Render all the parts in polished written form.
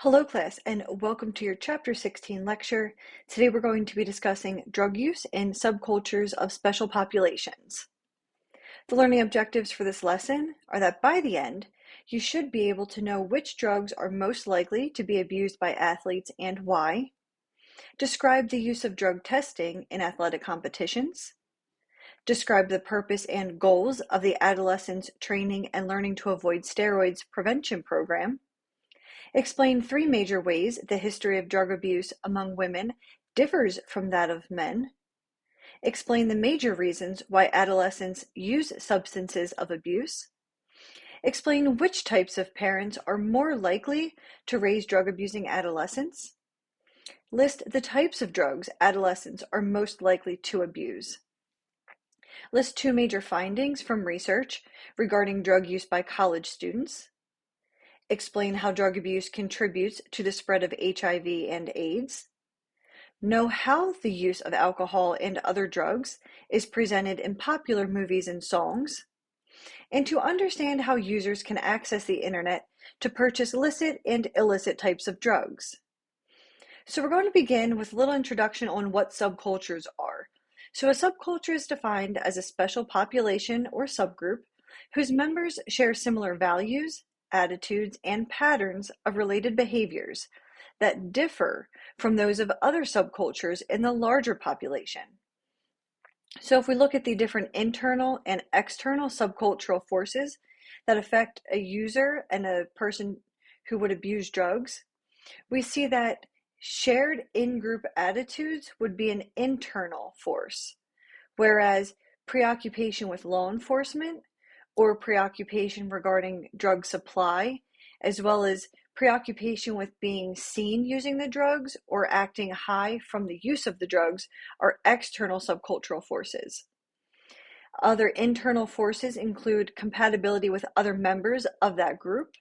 Hello class and welcome to your chapter 16 lecture. Today we're going to be discussing drug use in subcultures of special populations. The learning objectives for this lesson are that by the end, you should be able to know which drugs are most likely to be abused by athletes and why, describe the use of drug testing in athletic competitions, describe the purpose and goals of the Adolescents Training and Learning to Avoid Steroids Prevention Program, explain three major ways the history of drug abuse among women differs from that of men. Explain the major reasons why adolescents use substances of abuse. Explain which types of parents are more likely to raise drug-abusing adolescents. List the types of drugs adolescents are most likely to abuse. List two major findings from research regarding drug use by college students. Explain how drug abuse contributes to the spread of HIV and AIDS. Know how the use of alcohol and other drugs is presented in popular movies and songs. And to understand how users can access the internet to purchase licit and illicit types of drugs. So we're going to begin with a little introduction on what subcultures are. So a subculture is defined as a special population or subgroup whose members share similar values, attitudes, and patterns of related behaviors that differ from those of other subcultures in the larger population. So if we look at the different internal and external subcultural forces that affect a user and a person who would abuse drugs, we see that shared in-group attitudes would be an internal force, whereas preoccupation with law enforcement or preoccupation regarding drug supply, as well as preoccupation with being seen using the drugs or acting high from the use of the drugs, are external subcultural forces. Other internal forces include compatibility with other members of that group,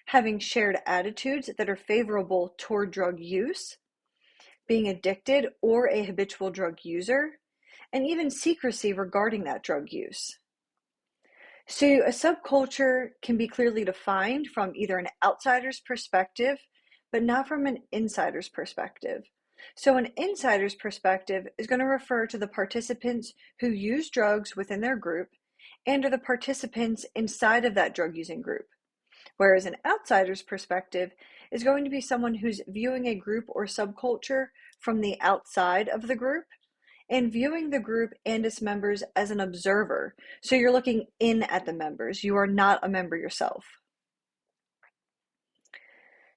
having shared attitudes that are favorable toward drug use, being addicted or a habitual drug user, and even secrecy regarding that drug use. So a subculture can be clearly defined from either an outsider's perspective, but not from an insider's perspective. So an insider's perspective is going to refer to the participants who use drugs within their group and are the participants inside of that drug-using group. Whereas an outsider's perspective is going to be someone who's viewing a group or subculture from the outside of the group and viewing the group and its members as an observer. So you're looking in at the members. You are not a member yourself.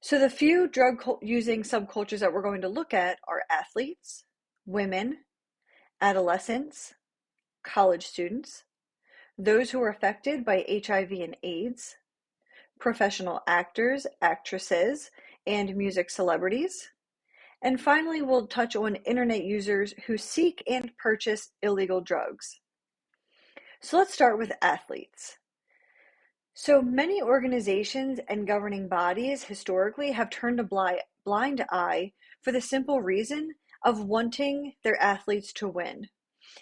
So the few drug-using subcultures that we're going to look at are athletes, women, adolescents, college students, those who are affected by HIV and AIDS, professional actors, actresses, and music celebrities. And finally, we'll touch on internet users who seek and purchase illegal drugs. So let's start with athletes. So many organizations and governing bodies historically have turned a blind eye for the simple reason of wanting their athletes to win.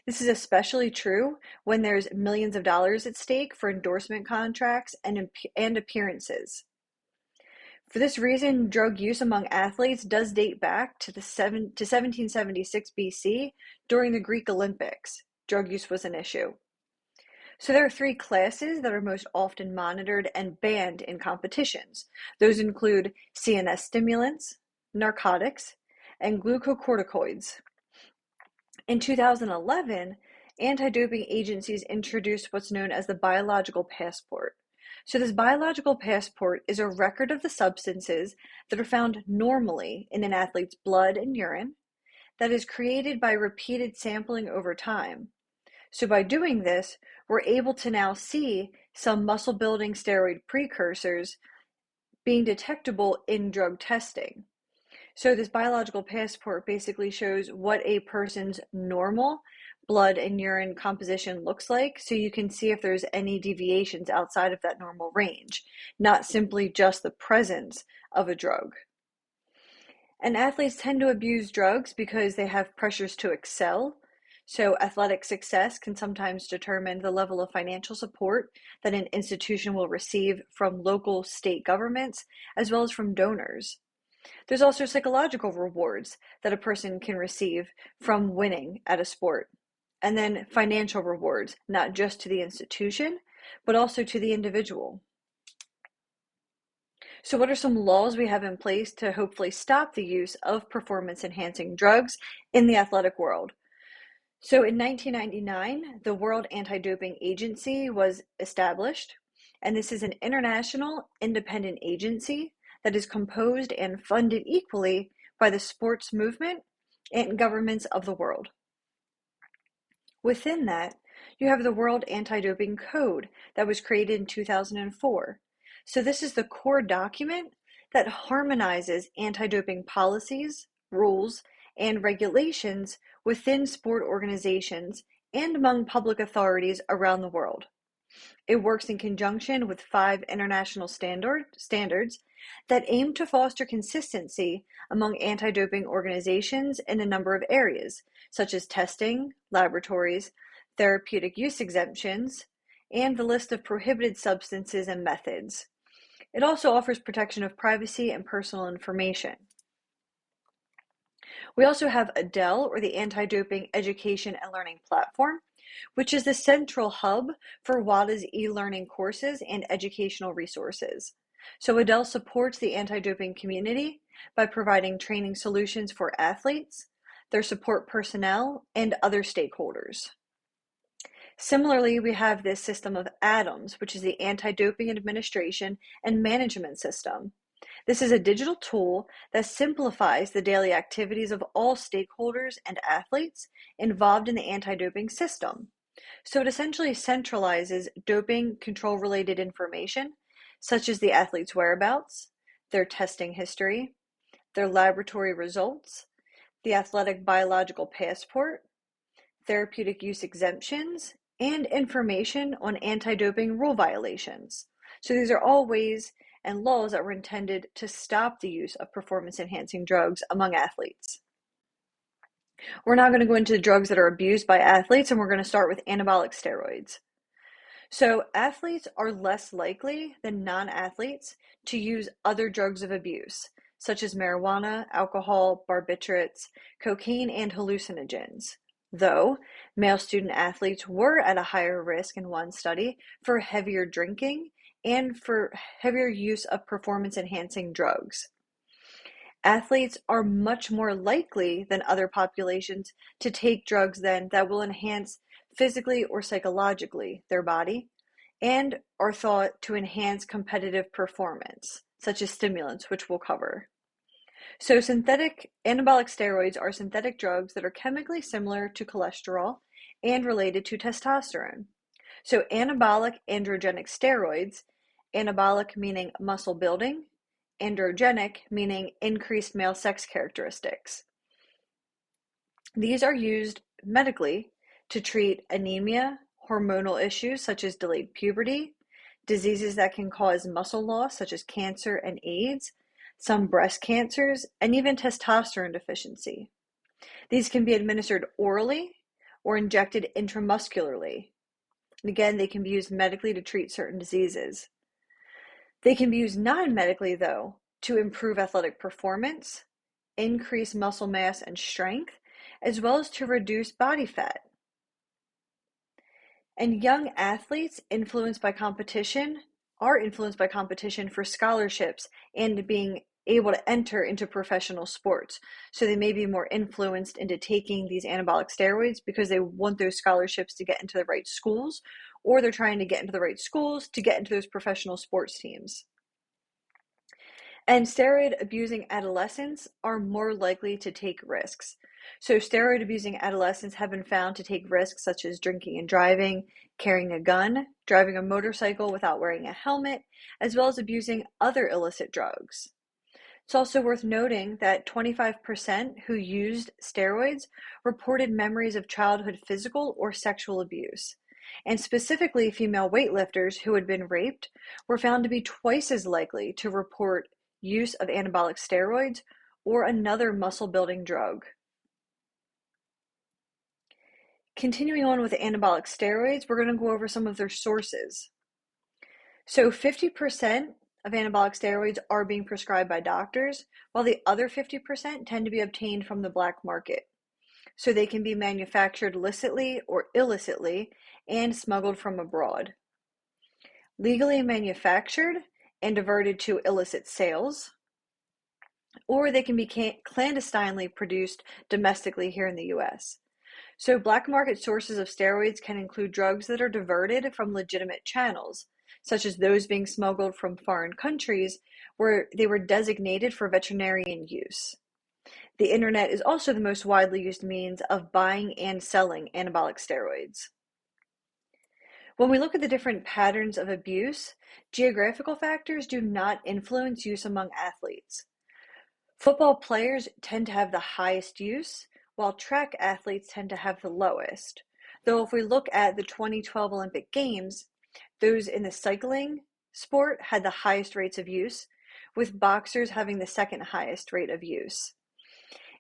This is especially true when there's millions of dollars at stake for endorsement contracts and appearances. For this reason, drug use among athletes does date back to 1776 BC during the Greek Olympics. Drug use was an issue. So there are three classes that are most often monitored and banned in competitions. Those include CNS stimulants, narcotics, and glucocorticoids. In 2011, anti-doping agencies introduced what's known as the biological passport. So this biological passport is a record of the substances that are found normally in an athlete's blood and urine that is created by repeated sampling over time. So by doing this, we're able to now see some muscle-building steroid precursors being detectable in drug testing. So this biological passport basically shows what a person's normal blood and urine composition looks like, so you can see if there's any deviations outside of that normal range, not simply just the presence of a drug. And athletes tend to abuse drugs because they have pressures to excel. So athletic success can sometimes determine the level of financial support that an institution will receive from local state governments, as well as from donors. There's also psychological rewards that a person can receive from winning at a sport. And then financial rewards, not just to the institution, but also to the individual. So, what are some laws we have in place to hopefully stop the use of performance enhancing drugs in the athletic world? So, in 1999, the World Anti Doping Agency was established, and this is an international independent agency that is composed and funded equally by the sports movement and governments of the world. Within that, you have the World Anti-Doping Code that was created in 2004. So this is the core document that harmonizes anti-doping policies, rules, and regulations within sport organizations and among public authorities around the world. It works in conjunction with 5 international standards that aim to foster consistency among anti-doping organizations in a number of areas, such as testing, laboratories, therapeutic use exemptions, and the list of prohibited substances and methods. It also offers protection of privacy and personal information. We also have ADEL, or the Anti-Doping Education and Learning Platform, which is the central hub for WADA's e-learning courses and educational resources. So ADEL supports the anti-doping community by providing training solutions for athletes, their support personnel, and other stakeholders. Similarly, we have this system of ADAMS, which is the Anti-Doping Administration and Management System. This is a digital tool that simplifies the daily activities of all stakeholders and athletes involved in the anti-doping system. So it essentially centralizes doping control-related information, such as the athlete's whereabouts, their testing history, their laboratory results, the athletic biological passport, therapeutic use exemptions, and information on anti-doping rule violations. So these are all ways and laws that were intended to stop the use of performance-enhancing drugs among athletes. We're now going to go into drugs that are abused by athletes, and we're going to start with anabolic steroids. So athletes are less likely than non-athletes to use other drugs of abuse, such as marijuana, alcohol, barbiturates, cocaine, and hallucinogens. Though male student athletes were at a higher risk in one study for heavier drinking and for heavier use of performance-enhancing drugs. Athletes are much more likely than other populations to take drugs then that will enhance physically or psychologically their body and are thought to enhance competitive performance, such as stimulants, which we'll cover. So synthetic anabolic steroids are synthetic drugs that are chemically similar to cholesterol and related to testosterone. So anabolic androgenic steroids, anabolic meaning muscle building, androgenic meaning increased male sex characteristics. These are used medically to treat anemia, hormonal issues such as delayed puberty, diseases that can cause muscle loss such as cancer and AIDS, some breast cancers, and even testosterone deficiency. These can be administered orally or injected intramuscularly. And again, they can be used medically to treat certain diseases. They can be used non-medically, though, to improve athletic performance, increase muscle mass and strength, as well as to reduce body fat. And young athletes are influenced by competition for scholarships and being able to enter into professional sports. So they may be more influenced into taking these anabolic steroids because they want those scholarships to get into the right schools, or they're trying to get into the right schools to get into those professional sports teams. And steroid abusing adolescents are more likely to take risks. So steroid abusing adolescents have been found to take risks such as drinking and driving, carrying a gun, driving a motorcycle without wearing a helmet, as well as abusing other illicit drugs. It's also worth noting that 25% who used steroids reported memories of childhood physical or sexual abuse. And specifically, female weightlifters who had been raped were found to be twice as likely to report use of anabolic steroids or another muscle-building drug. Continuing on with anabolic steroids, we're going to go over some of their sources. So 50% of anabolic steroids are being prescribed by doctors, while the other 50% tend to be obtained from the black market. So they can be manufactured licitly or illicitly and smuggled from abroad. Legally manufactured and diverted to illicit sales, or they can be clandestinely produced domestically here in the US. So black market sources of steroids can include drugs that are diverted from legitimate channels, such as those being smuggled from foreign countries where they were designated for veterinarian use. The internet is also the most widely used means of buying and selling anabolic steroids. When we look at the different patterns of abuse, geographical factors do not influence use among athletes. Football players tend to have the highest use, while track athletes tend to have the lowest. Though if we look at the 2012 Olympic Games, those in the cycling sport had the highest rates of use, with boxers having the second highest rate of use.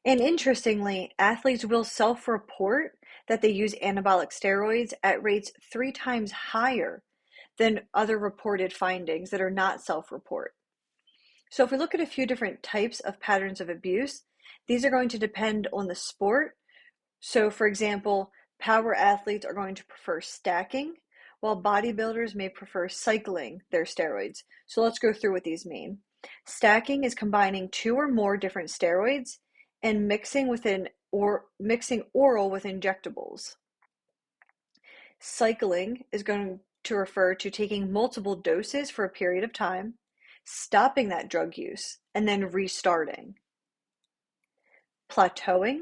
And interestingly, athletes will self-report that they use anabolic steroids at rates 3 times higher than other reported findings that are not self-report. So if we look at a few different types of patterns of abuse, these are going to depend on the sport. So for example, power athletes are going to prefer stacking, while bodybuilders may prefer cycling their steroids. So let's go through what these mean. Stacking is combining 2 or more different steroids and mixing oral with injectables. Cycling is going to refer to taking multiple doses for a period of time, stopping that drug use, and then restarting. Plateauing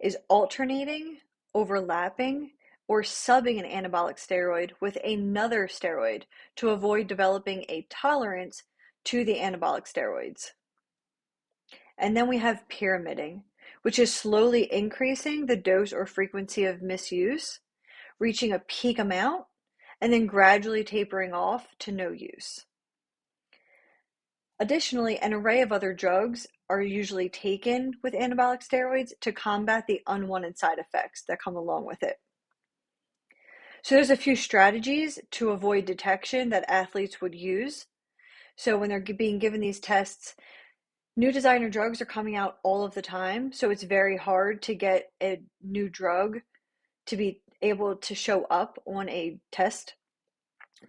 is alternating, overlapping, or subbing an anabolic steroid with another steroid to avoid developing a tolerance to the anabolic steroids. And then we have pyramiding, which is slowly increasing the dose or frequency of misuse, reaching a peak amount, and then gradually tapering off to no use. Additionally, an array of other drugs are usually taken with anabolic steroids to combat the unwanted side effects that come along with it. So there's a few strategies to avoid detection that athletes would use. So when they're being given these tests, new designer drugs are coming out all of the time, so it's very hard to get a new drug to be able to show up on a test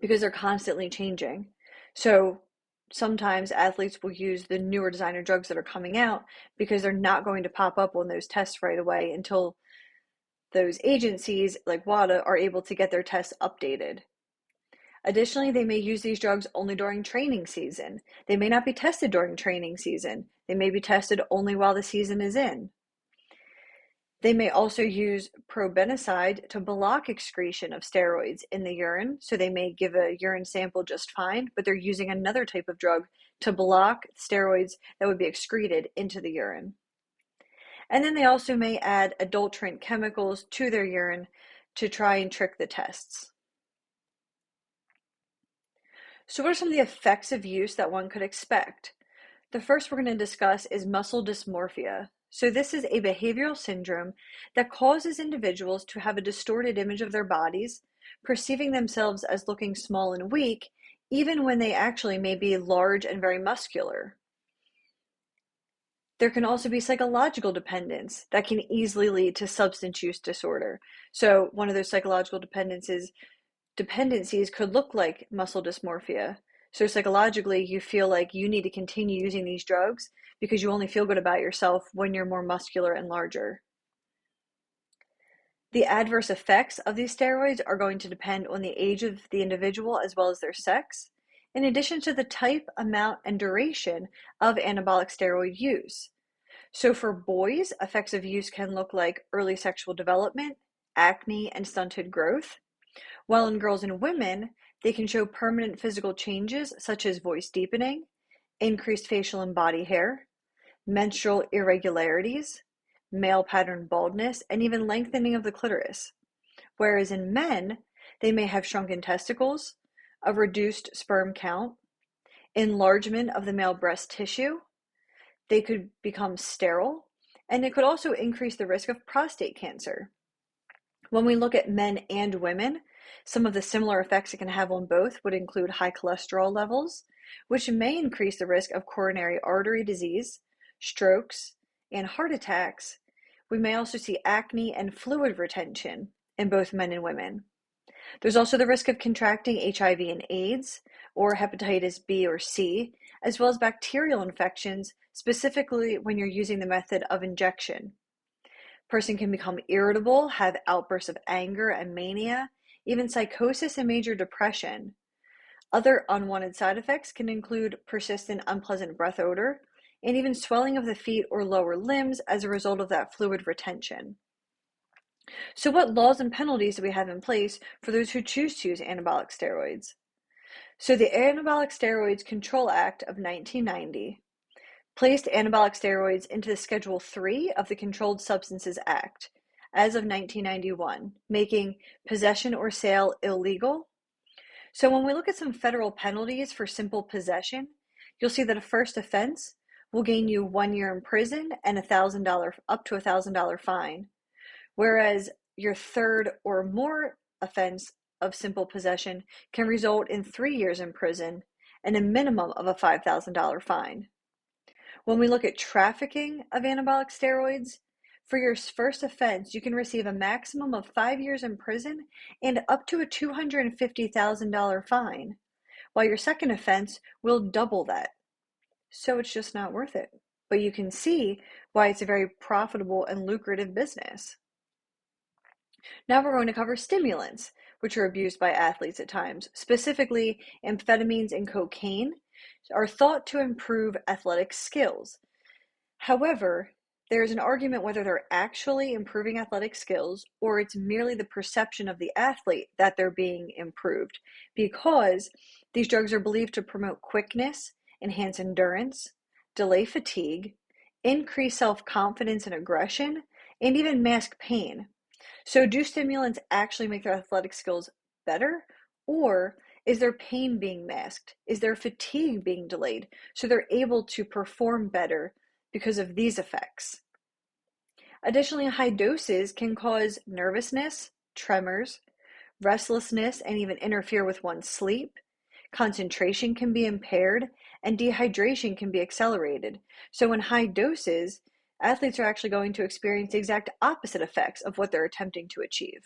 because they're constantly changing. So sometimes athletes will use the newer designer drugs that are coming out because they're not going to pop up on those tests right away until those agencies like WADA are able to get their tests updated. Additionally, they may use these drugs only during training season. They may not be tested during training season. They may be tested only while the season is in. They may also use probenecid to block excretion of steroids in the urine. So they may give a urine sample just fine, but they're using another type of drug to block steroids that would be excreted into the urine. And then they also may add adulterant chemicals to their urine to try and trick the tests. So what are some of the effects of use that one could expect? The first we're going to discuss is muscle dysmorphia. So this is a behavioral syndrome that causes individuals to have a distorted image of their bodies, perceiving themselves as looking small and weak, even when they actually may be large and very muscular. There can also be psychological dependence that can easily lead to substance use disorder. So one of those psychological dependencies could look like muscle dysmorphia. So psychologically, you feel like you need to continue using these drugs because you only feel good about yourself when you're more muscular and larger. The adverse effects of these steroids are going to depend on the age of the individual as well as their sex, in addition to the type, amount, and duration of anabolic steroid use. So for boys, effects of use can look like early sexual development, acne, and stunted growth. While in girls and women, they can show permanent physical changes such as voice deepening, increased facial and body hair, menstrual irregularities, male pattern baldness, and even lengthening of the clitoris. Whereas in men, they may have shrunken testicles, a reduced sperm count, enlargement of the male breast tissue, they could become sterile, and it could also increase the risk of prostate cancer. When we look at men and women, some of the similar effects it can have on both would include high cholesterol levels, which may increase the risk of coronary artery disease, strokes, and heart attacks. We may also see acne and fluid retention in both men and women. There's also the risk of contracting HIV and AIDS, or hepatitis B or C, as well as bacterial infections, specifically when you're using the method of injection. Person can become irritable, have outbursts of anger and mania, even psychosis and major depression. Other unwanted side effects can include persistent unpleasant breath odor, and even swelling of the feet or lower limbs as a result of that fluid retention. So what laws and penalties do we have in place for those who choose to use anabolic steroids? So the Anabolic Steroids Control Act of 1990 placed anabolic steroids into the Schedule III of the Controlled Substances Act as of 1991, making possession or sale illegal. So when we look at some federal penalties for simple possession, you'll see that a first offense will gain you 1 year in prison and up to $1,000 fine, whereas your third or more offense of simple possession can result in 3 years in prison and a minimum of a $5,000 fine. When we look at trafficking of anabolic steroids, for your first offense, you can receive a maximum of 5 years in prison and up to a $250,000 fine, while your second offense will double that. So it's just not worth it. But you can see why it's a very profitable and lucrative business. Now we're going to cover stimulants, which are abused by athletes at times. Specifically, amphetamines and cocaine are thought to improve athletic skills. However, there is an argument whether they're actually improving athletic skills or it's merely the perception of the athlete that they're being improved, because these drugs are believed to promote quickness, enhance endurance, delay fatigue, increase self-confidence and aggression, and even mask pain. So do stimulants actually make their athletic skills better, or is their pain being masked? Is their fatigue being delayed so they're able to perform better because of these effects? Additionally, high doses can cause nervousness, tremors, restlessness, and even interfere with one's sleep. Concentration can be impaired, and dehydration can be accelerated. So in high doses, athletes are actually going to experience the exact opposite effects of what they're attempting to achieve.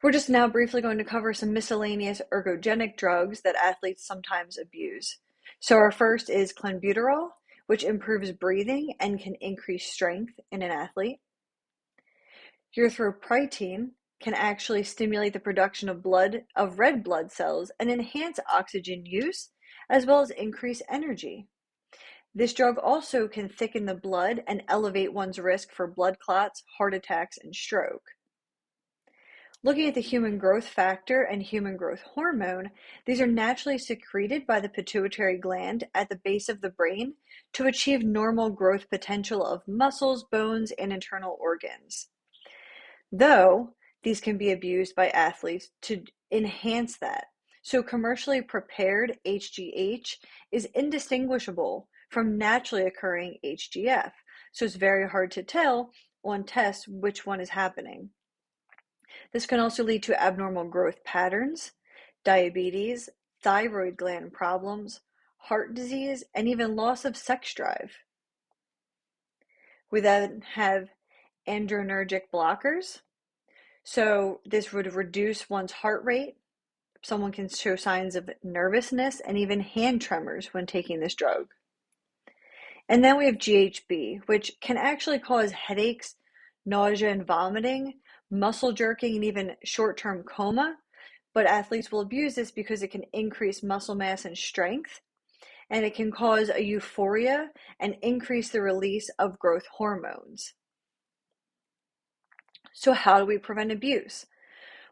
We're just now briefly going to cover some miscellaneous ergogenic drugs that athletes sometimes abuse. So our first is clenbuterol, which improves breathing and can increase strength in an athlete. Erythropoietin can actually stimulate the production of red blood cells and enhance oxygen use, as well as increase energy. This drug also can thicken the blood and elevate one's risk for blood clots, heart attacks, and stroke. Looking at the human growth factor and human growth hormone, these are naturally secreted by the pituitary gland at the base of the brain to achieve normal growth potential of muscles, bones, and internal organs. Though these can be abused by athletes to enhance that. So commercially prepared HGH is indistinguishable from naturally occurring HGF. So it's very hard to tell on tests which one is happening. This can also lead to abnormal growth patterns, diabetes, thyroid gland problems, heart disease, and even loss of sex drive. We then have adrenergic blockers. So this would reduce one's heart rate. Someone can show signs of nervousness and even hand tremors when taking this drug. And then we have GHB, which can actually cause headaches, nausea and vomiting, muscle jerking, and even short-term coma. But athletes will abuse this because it can increase muscle mass and strength, and it can cause a euphoria and increase the release of growth hormones. So how do we prevent abuse?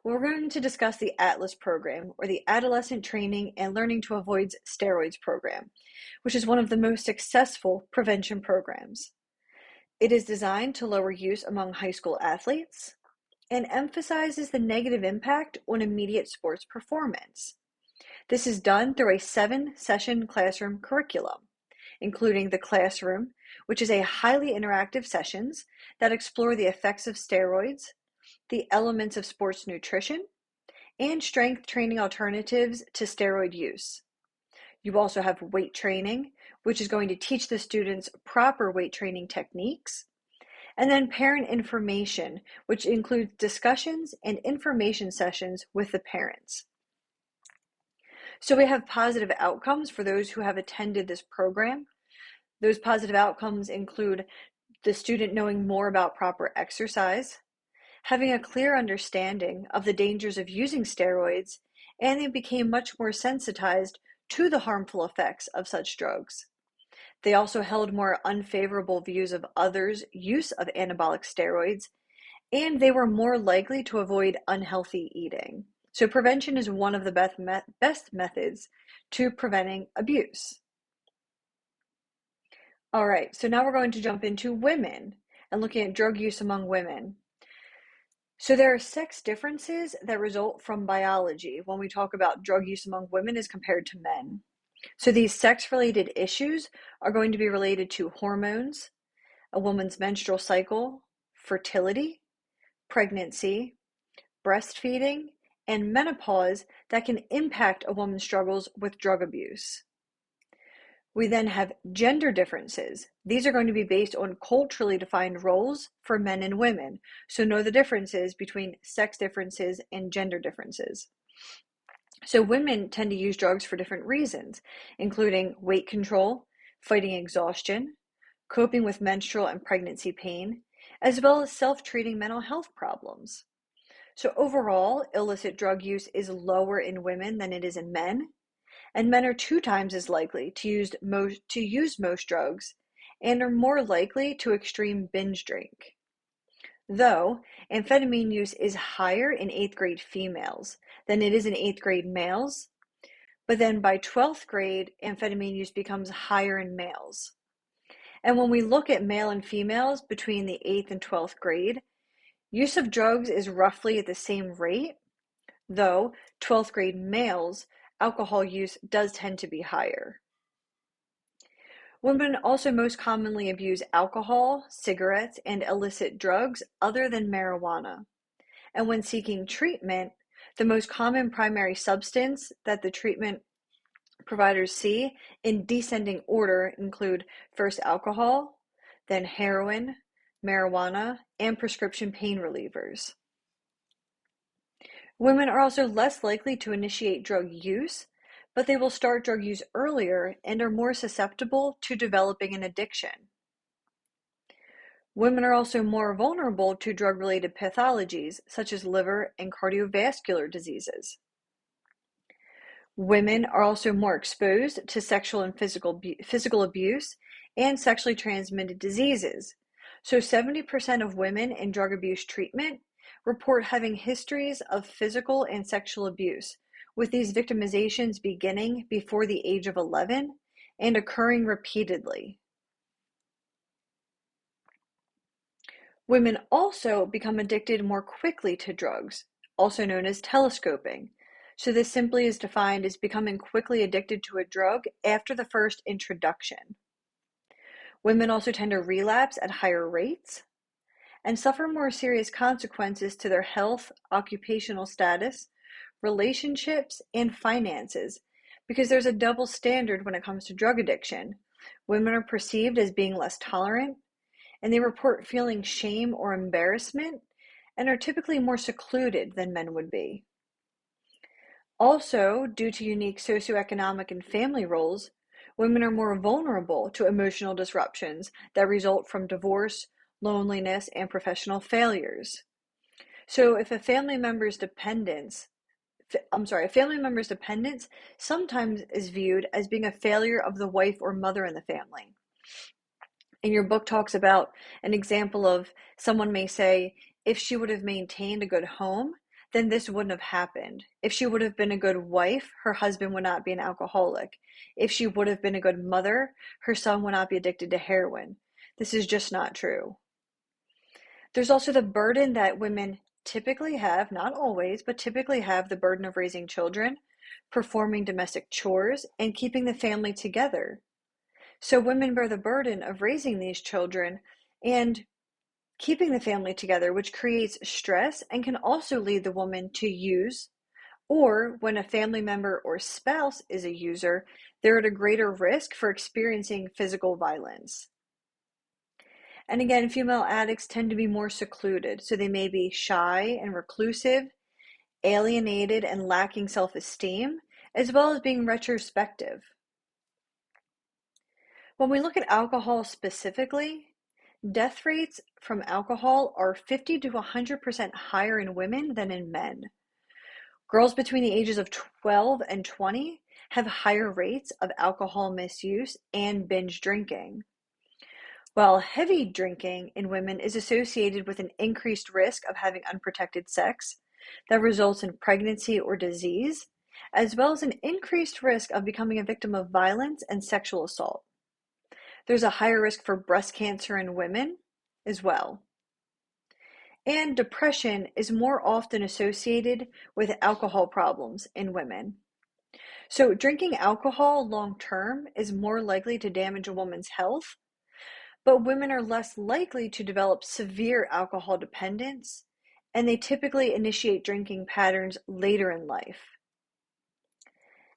Well, we're going to discuss the ATLAS program, or the Adolescent Training and Learning to Avoid Steroids program, which is one of the most successful prevention programs. It is designed to lower use among high school athletes and emphasizes the negative impact on immediate sports performance. This is done through a 7-session classroom curriculum, including the classroom, which is a highly interactive sessions that explore the effects of steroids, the elements of sports nutrition, and strength training alternatives to steroid use. You also have weight training, which is going to teach the students proper weight training techniques. And then parent information, which includes discussions and information sessions with the parents. So we have positive outcomes for those who have attended this program. Those positive outcomes include the student knowing more about proper exercise, having a clear understanding of the dangers of using steroids, and they became much more sensitized to the harmful effects of such drugs. They also held more unfavorable views of others' use of anabolic steroids, and they were more likely to avoid unhealthy eating. So prevention is one of the best methods to preventing abuse. All right, so now we're going to jump into women and looking at drug use among women. So there are sex differences that result from biology when we talk about drug use among women as compared to men. So these sex-related issues are going to be related to hormones, a woman's menstrual cycle, fertility, pregnancy, breastfeeding, and menopause that can impact a woman's struggles with drug abuse. We then have gender differences. These are going to be based on culturally defined roles for men and women. So know the differences between sex differences and gender differences. So women tend to use drugs for different reasons, including weight control, fighting exhaustion, coping with menstrual and pregnancy pain, as well as self-treating mental health problems. So overall, illicit drug use is lower in women than it is in men, and men are 2 times as likely to use most drugs and are more likely to extreme binge drink. Though amphetamine use is higher in 8th grade females than it is in 8th grade males, but then by 12th grade, amphetamine use becomes higher in males. And when we look at male and females between the 8th and 12th grade, use of drugs is roughly at the same rate, though 12th grade males, alcohol use does tend to be higher. Women also most commonly abuse alcohol, cigarettes, and illicit drugs other than marijuana. And when seeking treatment, the most common primary substance that the treatment providers see in descending order include first alcohol, then heroin, marijuana, and prescription pain relievers. Women are also less likely to initiate drug use, but they will start drug use earlier and are more susceptible to developing an addiction. Women are also more vulnerable to drug-related pathologies such as liver and cardiovascular diseases. Women are also more exposed to sexual and physical abuse and sexually transmitted diseases. So 70% of women in drug abuse treatment report having histories of physical and sexual abuse, with these victimizations beginning before the age of 11 and occurring repeatedly. Women also become addicted more quickly to drugs, also known as telescoping. So this simply is defined as becoming quickly addicted to a drug after the first introduction. Women also tend to relapse at higher rates and suffer more serious consequences to their health, occupational status, relationships, and finances because there's a double standard when it comes to drug addiction. Women are perceived as being less tolerant, and they report feeling shame or embarrassment and are typically more secluded than men would be. Also, due to unique socioeconomic and family roles, women are more vulnerable to emotional disruptions that result from divorce, loneliness, and professional failures. So if a family member's dependence sometimes is viewed as being a failure of the wife or mother in the family. And your book talks about an example of someone may say, if she would have maintained a good home, then this wouldn't have happened. If she would have been a good wife, her husband would not be an alcoholic. If she would have been a good mother, her son would not be addicted to heroin. This is just not true. There's also the burden that women typically have, not always, but typically have the burden of raising children, performing domestic chores, and keeping the family together. So women bear the burden of raising these children and keeping the family together, which creates stress and can also lead the woman to use Or when a family member or spouse is a user, they're at a greater risk for experiencing physical violence. And again, female addicts tend to be more secluded, so they may be shy and reclusive, alienated and lacking self-esteem, as well as being retrospective. When we look at alcohol specifically, death rates from alcohol are 50 to 100% higher in women than in men. Girls between the ages of 12 and 20 have higher rates of alcohol misuse and binge drinking, while heavy drinking in women is associated with an increased risk of having unprotected sex that results in pregnancy or disease, as well as an increased risk of becoming a victim of violence and sexual assault. There's a higher risk for breast cancer in women as well. And depression is more often associated with alcohol problems in women. So, drinking alcohol long term is more likely to damage a woman's health, but women are less likely to develop severe alcohol dependence, and they typically initiate drinking patterns later in life.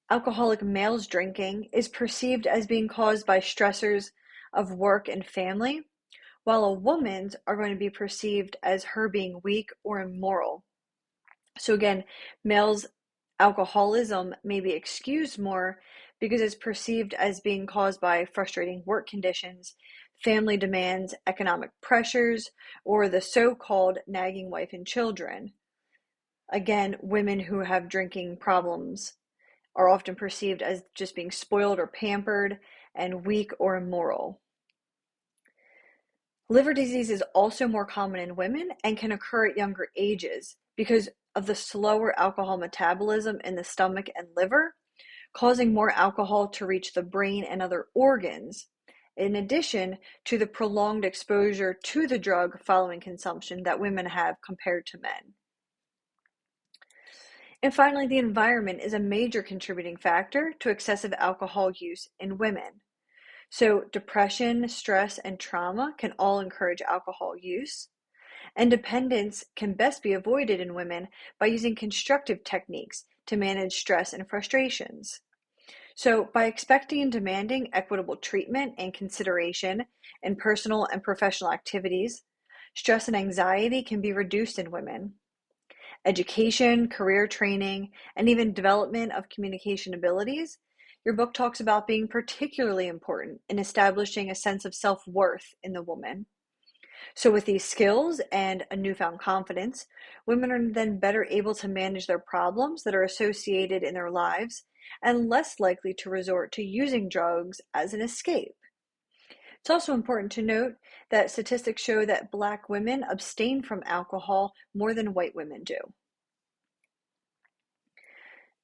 Alcoholic males' drinking is perceived as being caused by stressors of work and family, while a woman's are going to be perceived as her being weak or immoral. So again, males' alcoholism may be excused more because it's perceived as being caused by frustrating work conditions, family demands, economic pressures, or the so-called nagging wife and children. Again, women who have drinking problems are often perceived as just being spoiled or pampered and weak or immoral. Liver disease is also more common in women and can occur at younger ages because of the slower alcohol metabolism in the stomach and liver, causing more alcohol to reach the brain and other organs, in addition to the prolonged exposure to the drug following consumption that women have compared to men. And finally, the environment is a major contributing factor to excessive alcohol use in women. So, depression, stress, and trauma can all encourage alcohol use. And dependence can best be avoided in women by using constructive techniques to manage stress and frustrations. So, by expecting and demanding equitable treatment and consideration in personal and professional activities, stress and anxiety can be reduced in women. Education, career training, and even development of communication abilities. Your book talks about being particularly important in establishing a sense of self-worth in the woman. So, with these skills and a newfound confidence, women are then better able to manage their problems that are associated in their lives and less likely to resort to using drugs as an escape. It's also important to note that statistics show that Black women abstain from alcohol more than white women do.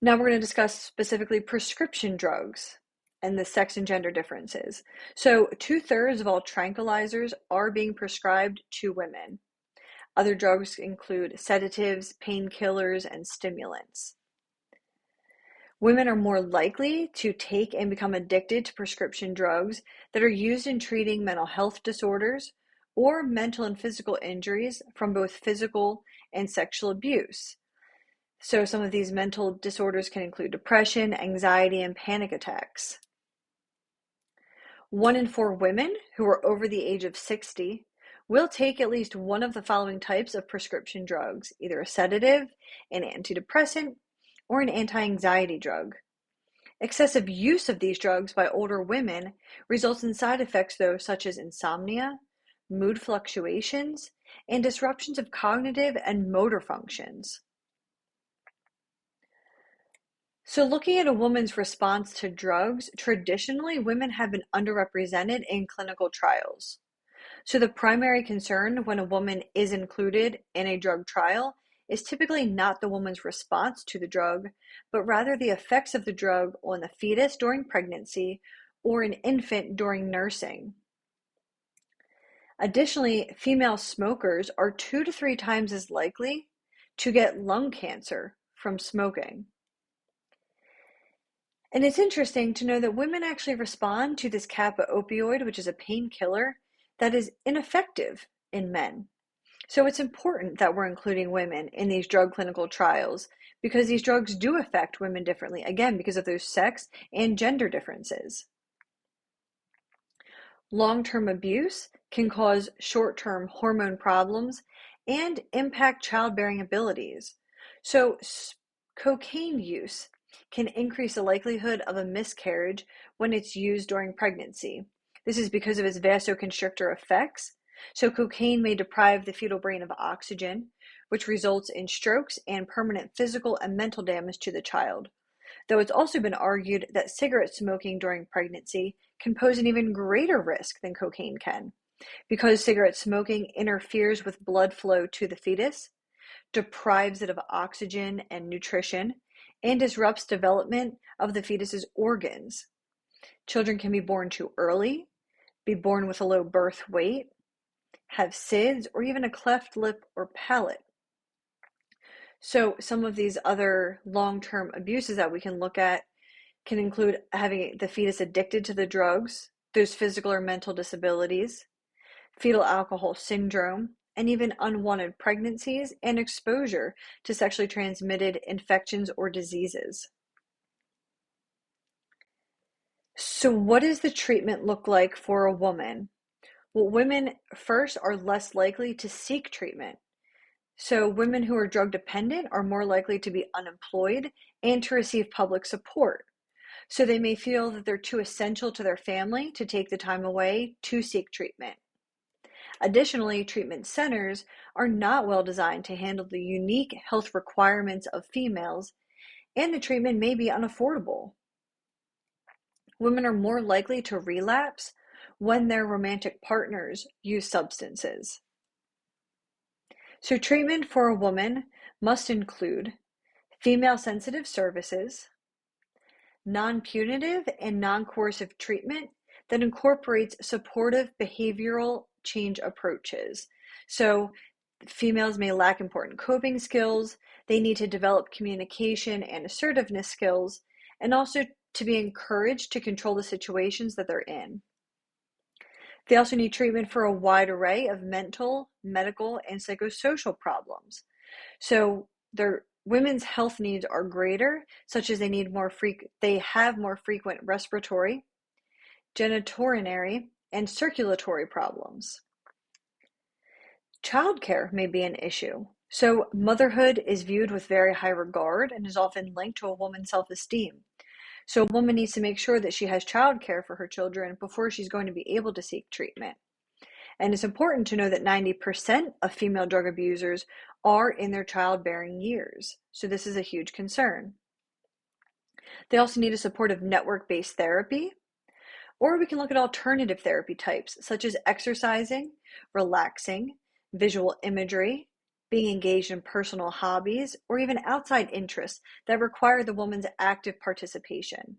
Now we're going to discuss specifically prescription drugs and the sex and gender differences. So 2/3 of all tranquilizers are being prescribed to women. Other drugs include sedatives, painkillers, and stimulants. Women are more likely to take and become addicted to prescription drugs that are used in treating mental health disorders or mental and physical injuries from both physical and sexual abuse. So some of these mental disorders can include depression, anxiety, and panic attacks. 1 in 4 women who are over the age of 60 will take at least one of the following types of prescription drugs, either a sedative, an antidepressant, or an anti-anxiety drug. Excessive use of these drugs by older women results in side effects, though, such as insomnia, mood fluctuations, and disruptions of cognitive and motor functions. So, looking at a woman's response to drugs, traditionally women have been underrepresented in clinical trials. So, the primary concern when a woman is included in a drug trial is typically not the woman's response to the drug, but rather the effects of the drug on the fetus during pregnancy or an infant during nursing. Additionally, female smokers are 2 to 3 times as likely to get lung cancer from smoking. And it's interesting to know that women actually respond to this kappa opioid, which is a painkiller that is ineffective in men. So it's important that we're including women in these drug clinical trials because these drugs do affect women differently, again, because of those sex and gender differences. Long-term abuse can cause short-term hormone problems and impact childbearing abilities. So, cocaine use can increase the likelihood of a miscarriage when it's used during pregnancy. This is because of its vasoconstrictor effects. So, cocaine may deprive the fetal brain of oxygen, which results in strokes and permanent physical and mental damage to the child. Though it's also been argued that cigarette smoking during pregnancy can pose an even greater risk than cocaine can, because cigarette smoking interferes with blood flow to the fetus, deprives it of oxygen and nutrition, and disrupts development of the fetus's organs. Children can be born too early, be born with a low birth weight, have SIDS, or even a cleft lip or palate. So some of these other long-term abuses that we can look at can include having the fetus addicted to the drugs, those physical or mental disabilities, fetal alcohol syndrome, and even unwanted pregnancies and exposure to sexually transmitted infections or diseases. So what does the treatment look like for a woman? Well, women first are less likely to seek treatment. So women who are drug dependent are more likely to be unemployed and to receive public support. So they may feel that they're too essential to their family to take the time away to seek treatment. Additionally, treatment centers are not well designed to handle the unique health requirements of females, and the treatment may be unaffordable. Women are more likely to relapse when their romantic partners use substances. So treatment for a woman must include female-sensitive services, non-punitive and non-coercive treatment that incorporates supportive behavioral change approaches. So females may lack important coping skills, they need to develop communication and assertiveness skills, and also to be encouraged to control the situations that they're in. They also need treatment for a wide array of mental, medical, and psychosocial problems. So their women's health needs are greater, such as they have more frequent respiratory, genitourinary, and circulatory problems. Childcare may be an issue. So motherhood is viewed with very high regard and is often linked to a woman's self-esteem. So a woman needs to make sure that she has childcare for her children before she's going to be able to seek treatment. And it's important to know that 90% of female drug abusers are in their childbearing years. So this is a huge concern. They also need a supportive network-based therapy, or we can look at alternative therapy types, such as exercising, relaxing, visual imagery, being engaged in personal hobbies, or even outside interests that require the woman's active participation.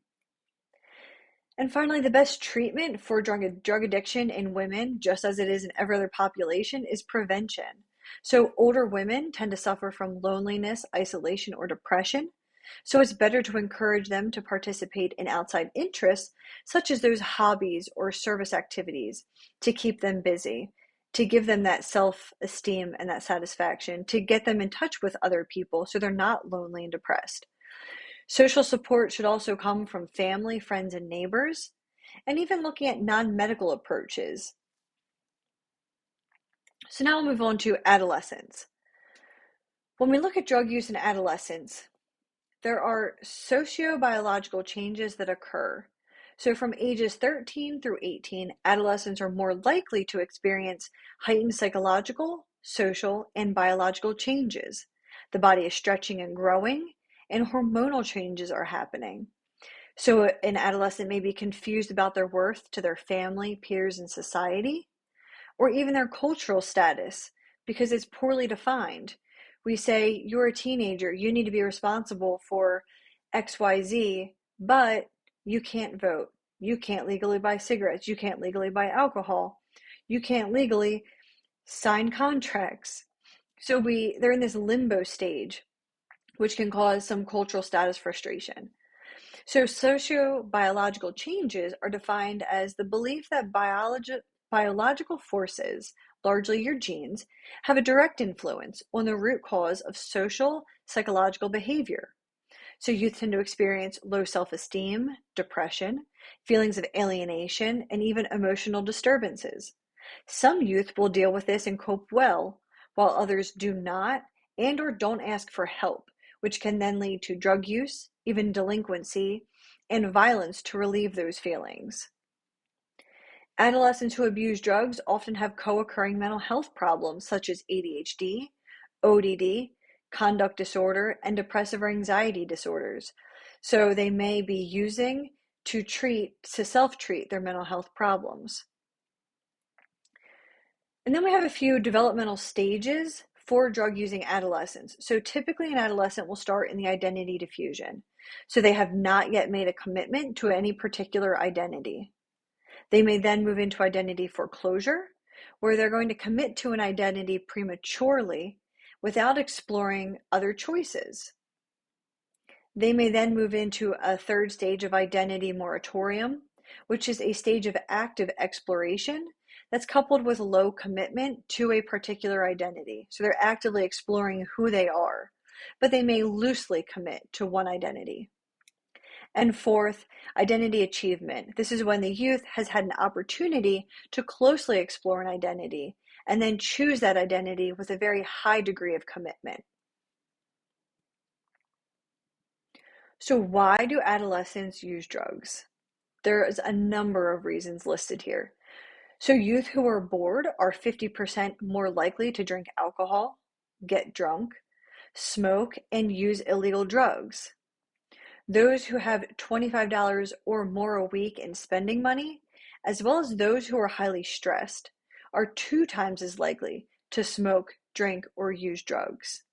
And finally, the best treatment for drug addiction in women, just as it is in every other population, is prevention. So older women tend to suffer from loneliness, isolation, or depression. So it's better to encourage them to participate in outside interests, such as those hobbies or service activities, to keep them busy, to give them that self-esteem and that satisfaction, to get them in touch with other people so they're not lonely and depressed. Social support should also come from family, friends, and neighbors, and even looking at non-medical approaches. So now we'll move on to adolescence. When we look at drug use in adolescence, there are sociobiological changes that occur. So from ages 13 through 18, adolescents are more likely to experience heightened psychological, social, and biological changes. The body is stretching and growing, and hormonal changes are happening. So an adolescent may be confused about their worth to their family, peers, and society, or even their cultural status because it's poorly defined. We say, you're a teenager, you need to be responsible for XYZ, but you can't vote. You can't legally buy cigarettes. You can't legally buy alcohol. You can't legally sign contracts. So they're in this limbo stage, which can cause some cultural status frustration. So sociobiological changes are defined as the belief that biological forces, largely your genes, have a direct influence on the root cause of social psychological behavior. So youth tend to experience low self-esteem, depression, feelings of alienation, and even emotional disturbances. Some youth will deal with this and cope well, while others do not and or don't ask for help, which can then lead to drug use, even delinquency, and violence to relieve those feelings. Adolescents who abuse drugs often have co-occurring mental health problems such as ADHD, ODD, conduct disorder, and depressive or anxiety disorders. So they may be using to self-treat their mental health problems. And then we have a few developmental stages for drug-using adolescents. So typically an adolescent will start in the identity diffusion. So they have not yet made a commitment to any particular identity. They may then move into identity foreclosure, where they're going to commit to an identity prematurely without exploring other choices. They may then move into a third stage of identity moratorium, which is a stage of active exploration that's coupled with low commitment to a particular identity. So they're actively exploring who they are, but they may loosely commit to one identity. And fourth, identity achievement. This is when the youth has had an opportunity to closely explore an identity and then choose that identity with a very high degree of commitment. So why do adolescents use drugs? There is a number of reasons listed here. So youth who are bored are 50% more likely to drink alcohol, get drunk, smoke, and use illegal drugs. Those who have $25 or more a week in spending money, as well as those who are highly stressed, are 2 times as likely to smoke, drink, or use drugs.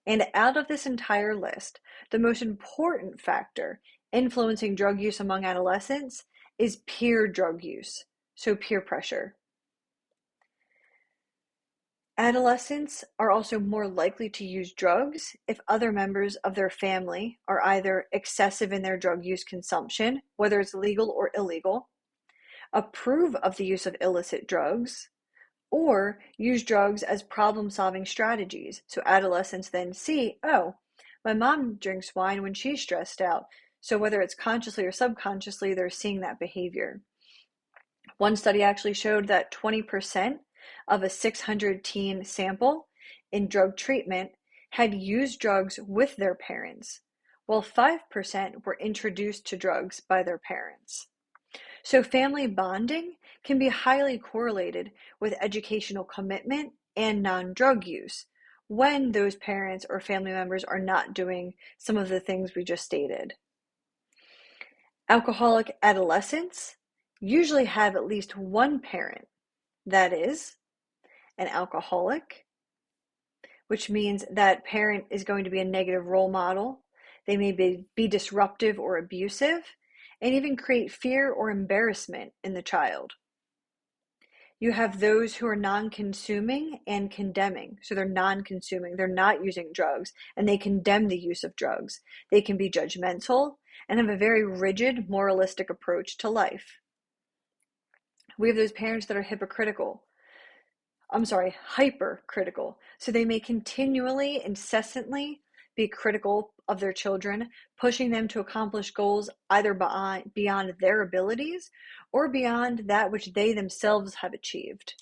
And out of this entire list, the most important factor influencing drug use among adolescents is peer drug use, so peer pressure. Adolescents are also more likely to use drugs if other members of their family are either excessive in their drug use consumption, whether it's legal or illegal, approve of the use of illicit drugs, or use drugs as problem-solving strategies. So adolescents then see, oh, my mom drinks wine when she's stressed out. So whether it's consciously or subconsciously, they're seeing that behavior. One study actually showed that 20% of a 600 teen sample in drug treatment had used drugs with their parents, while 5% were introduced to drugs by their parents. So family bonding can be highly correlated with educational commitment and non-drug use when those parents or family members are not doing some of the things we just stated. Alcoholic adolescents usually have at least one parent that is an alcoholic, which means that parent is going to be a negative role model. They may be disruptive or abusive, and even create fear or embarrassment in the child. You have those who are non-consuming and condemning. So they're non-consuming, they're not using drugs, and they condemn the use of drugs. They can be judgmental and have a very rigid, moralistic approach to life. We have those parents that are hypercritical. So they may continually, incessantly be critical of their children, pushing them to accomplish goals either beyond their abilities or beyond that which they themselves have achieved.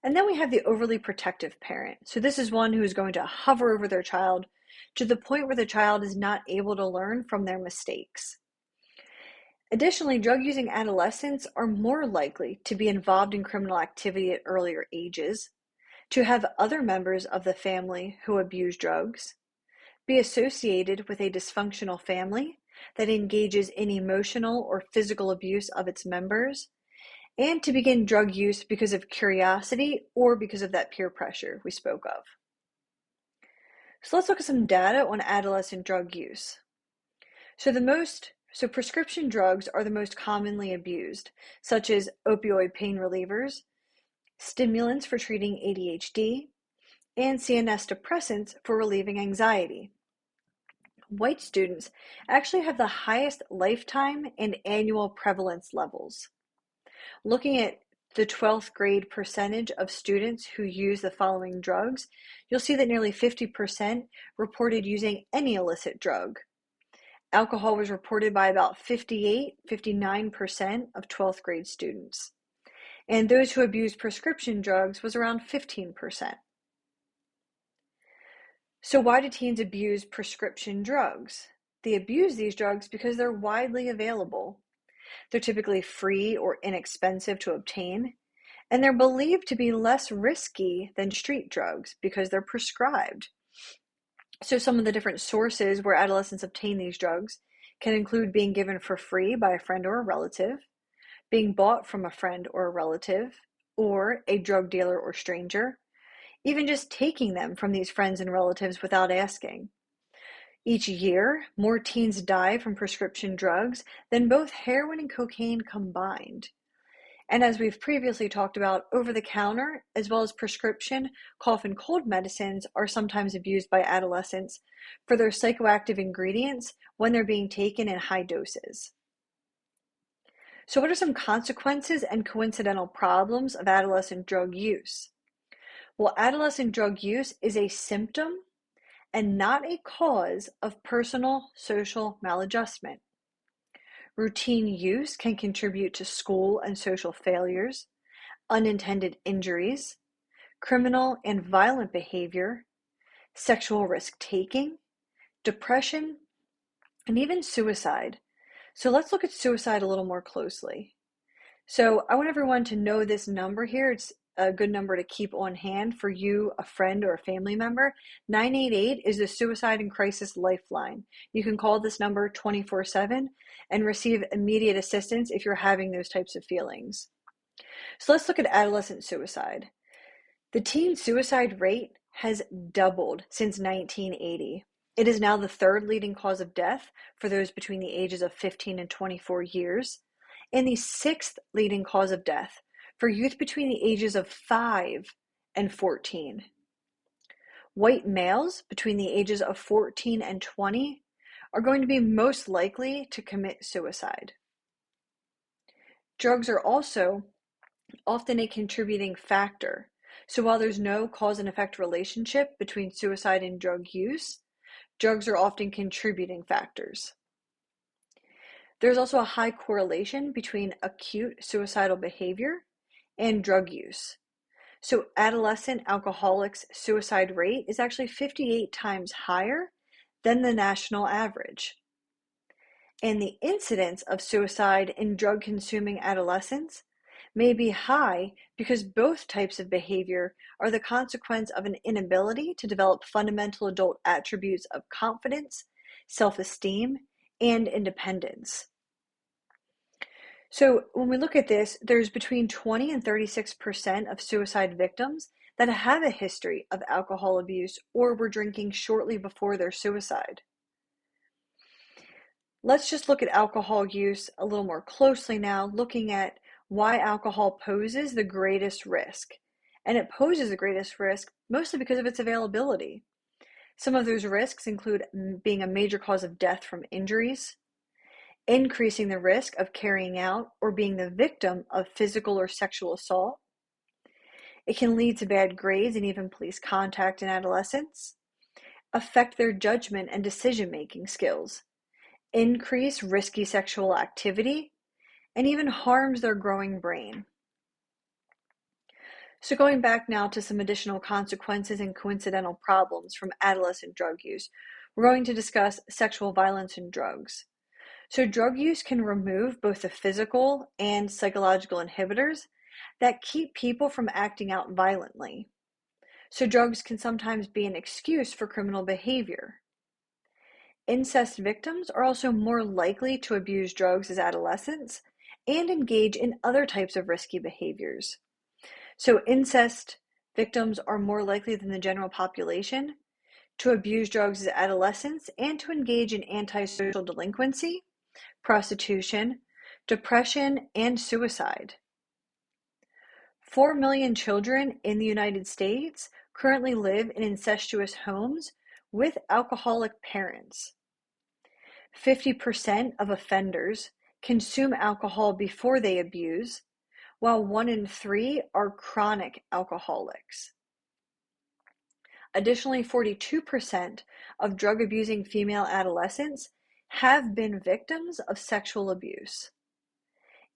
And then we have the overly protective parent. So this is one who is going to hover over their child to the point where the child is not able to learn from their mistakes. Additionally, drug-using adolescents are more likely to be involved in criminal activity at earlier ages, to have other members of the family who abuse drugs, be associated with a dysfunctional family that engages in emotional or physical abuse of its members, and to begin drug use because of curiosity or because of that peer pressure we spoke of. So let's look at some data on adolescent drug use. So prescription drugs are the most commonly abused, such as opioid pain relievers, stimulants for treating ADHD, and CNS depressants for relieving anxiety. White students actually have the highest lifetime and annual prevalence levels. Looking at the 12th grade percentage of students who use the following drugs, you'll see that nearly 50% reported using any illicit drug. Alcohol was reported by about 59% of 12th grade students. And those who abused prescription drugs was around 15%. So why do teens abuse prescription drugs? They abuse these drugs because they're widely available. They're typically free or inexpensive to obtain, and they're believed to be less risky than street drugs because they're prescribed. So some of the different sources where adolescents obtain these drugs can include being given for free by a friend or a relative, being bought from a friend or a relative, or a drug dealer or stranger, even just taking them from these friends and relatives without asking. Each year, more teens die from prescription drugs than both heroin and cocaine combined. And as we've previously talked about, over-the-counter as well as prescription cough and cold medicines are sometimes abused by adolescents for their psychoactive ingredients when they're being taken in high doses. So what are some consequences and coincidental problems of adolescent drug use? Well, adolescent drug use is a symptom and not a cause of personal social maladjustment. Routine use can contribute to school and social failures, unintended injuries, criminal and violent behavior, sexual risk-taking, depression, and even suicide. So let's look at suicide a little more closely. So I want everyone to know this number here. It's a good number to keep on hand for you, a friend, or a family member. 988 is the Suicide and Crisis Lifeline. You can call this number 24/7 and receive immediate assistance if you're having those types of feelings. So let's look at adolescent suicide. The teen suicide rate has doubled since 1980. It is now the third leading cause of death for those between the ages of 15 and 24 years, and the sixth leading cause of death for youth between the ages of 5 and 14. White males between the ages of 14 and 20 are going to be most likely to commit suicide. Drugs are also often a contributing factor. So while there's no cause and effect relationship between suicide and drug use, drugs are often contributing factors. There's also a high correlation between acute suicidal behavior and drug use. So adolescent alcoholics' suicide rate is actually 58 times higher than the national average. And the incidence of suicide in drug-consuming adolescents may be high because both types of behavior are the consequence of an inability to develop fundamental adult attributes of confidence, self-esteem, and independence. So when we look at this, there's between 20 and 36% of suicide victims that have a history of alcohol abuse or were drinking shortly before their suicide. Let's just look at alcohol use a little more closely now, looking at why alcohol poses the greatest risk. And it poses the greatest risk mostly because of its availability. Some of those risks include being a major cause of death from injuries, increasing the risk of carrying out or being the victim of physical or sexual assault. It can lead to bad grades and even police contact in adolescents, affect their judgment and decision-making skills, increase risky sexual activity, and even harms their growing brain. So going back now to some additional consequences and coincidental problems from adolescent drug use, we're going to discuss sexual violence and drugs. So drug use can remove both the physical and psychological inhibitors that keep people from acting out violently. So drugs can sometimes be an excuse for criminal behavior. Incest victims are also more likely to abuse drugs as adolescents and engage in other types of risky behaviors. So incest victims are more likely than the general population to abuse drugs as adolescents and to engage in antisocial delinquency, prostitution, depression, and suicide. 4 million children in the United States currently live in incestuous homes with alcoholic parents. 50% of offenders consume alcohol before they abuse, while 1 in 3 are chronic alcoholics. Additionally, 42% of drug-abusing female adolescents have been victims of sexual abuse,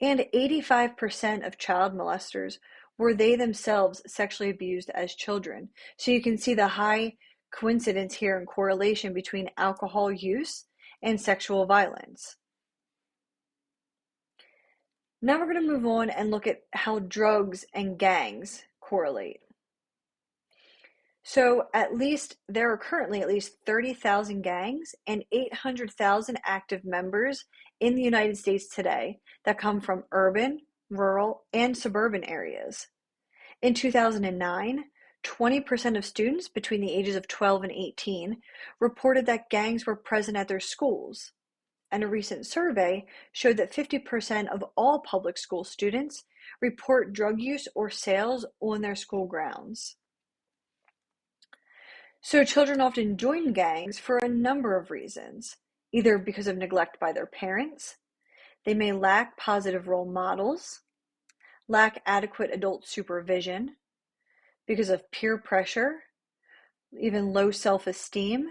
and 85% of child molesters were they themselves sexually abused as children. So you can see the high coincidence here and correlation between alcohol use and sexual violence. Now we're going to move on and look at how drugs and gangs correlate. So there are currently at least 30,000 gangs and 800,000 active members in the United States today that come from urban, rural, and suburban areas. In 2009, 20% of students between the ages of 12 and 18 reported that gangs were present at their schools. And a recent survey showed that 50% of all public school students report drug use or sales on their school grounds. So children often join gangs for a number of reasons, either because of neglect by their parents, they may lack positive role models, lack adequate adult supervision, because of peer pressure, even low self-esteem,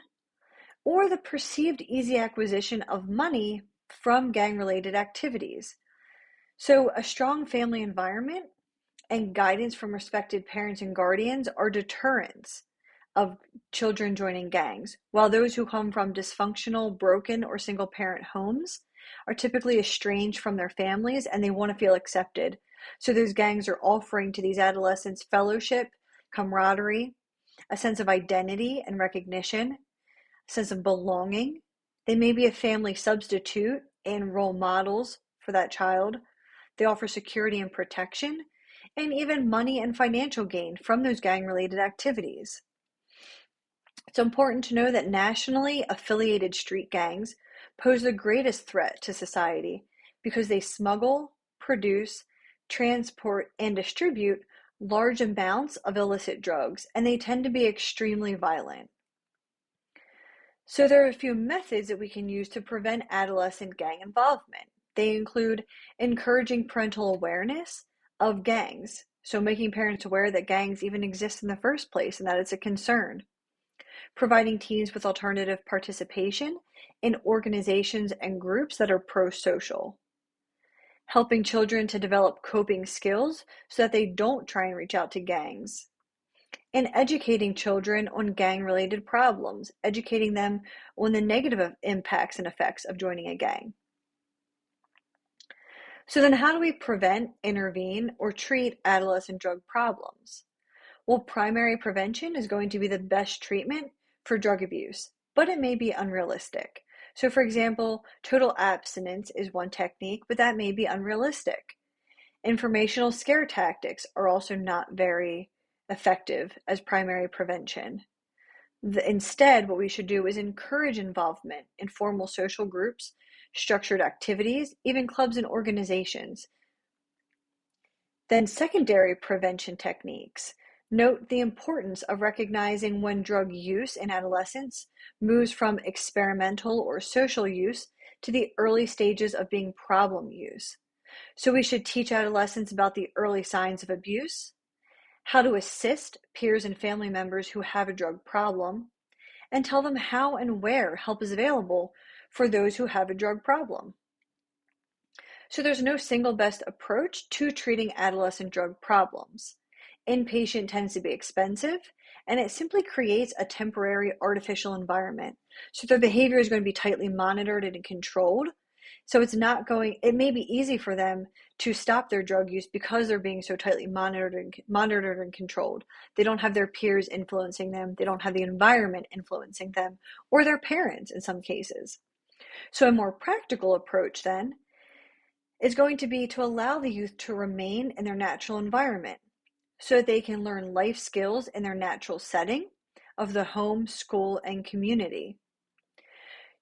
or the perceived easy acquisition of money from gang-related activities. So a strong family environment and guidance from respected parents and guardians are deterrents of children joining gangs, while those who come from dysfunctional, broken, or single-parent homes are typically estranged from their families and they want to feel accepted. So those gangs are offering to these adolescents fellowship, camaraderie, a sense of identity and recognition, a sense of belonging. They may be a family substitute and role models for that child. They offer security and protection, and even money and financial gain from those gang-related activities. It's important to know that nationally affiliated street gangs pose the greatest threat to society because they smuggle, produce, transport, and distribute large amounts of illicit drugs, and they tend to be extremely violent. So there are a few methods that we can use to prevent adolescent gang involvement. They include encouraging parental awareness of gangs, so making parents aware that gangs even exist in the first place and that it's a concern. Providing teens with alternative participation in organizations and groups that are pro-social. Helping children to develop coping skills so that they don't try and reach out to gangs. And educating children on gang-related problems, educating them on the negative impacts and effects of joining a gang. So then how do we prevent, intervene, or treat adolescent drug problems? Well, primary prevention is going to be the best treatment for drug abuse, but it may be unrealistic. So for example, total abstinence is one technique, but that may be unrealistic. Informational scare tactics are also not very effective as primary prevention. Instead, what we should do is encourage involvement in formal social groups, structured activities, even clubs and organizations. Then secondary prevention techniques. Note the importance of recognizing when drug use in adolescence moves from experimental or social use to the early stages of being problem use. So we should teach adolescents about the early signs of abuse, how to assist peers and family members who have a drug problem, and tell them how and where help is available for those who have a drug problem. So there's no single best approach to treating adolescent drug problems. Inpatient tends to be expensive, and it simply creates a temporary artificial environment. So their behavior is going to be tightly monitored and controlled. So it may be easy for them to stop their drug use because they're being so tightly monitored and controlled. They don't have their peers influencing them. They don't have the environment influencing them, or their parents in some cases. So a more practical approach then is going to be to allow the youth to remain in their natural environment so that they can learn life skills in their natural setting of the home, school, and community.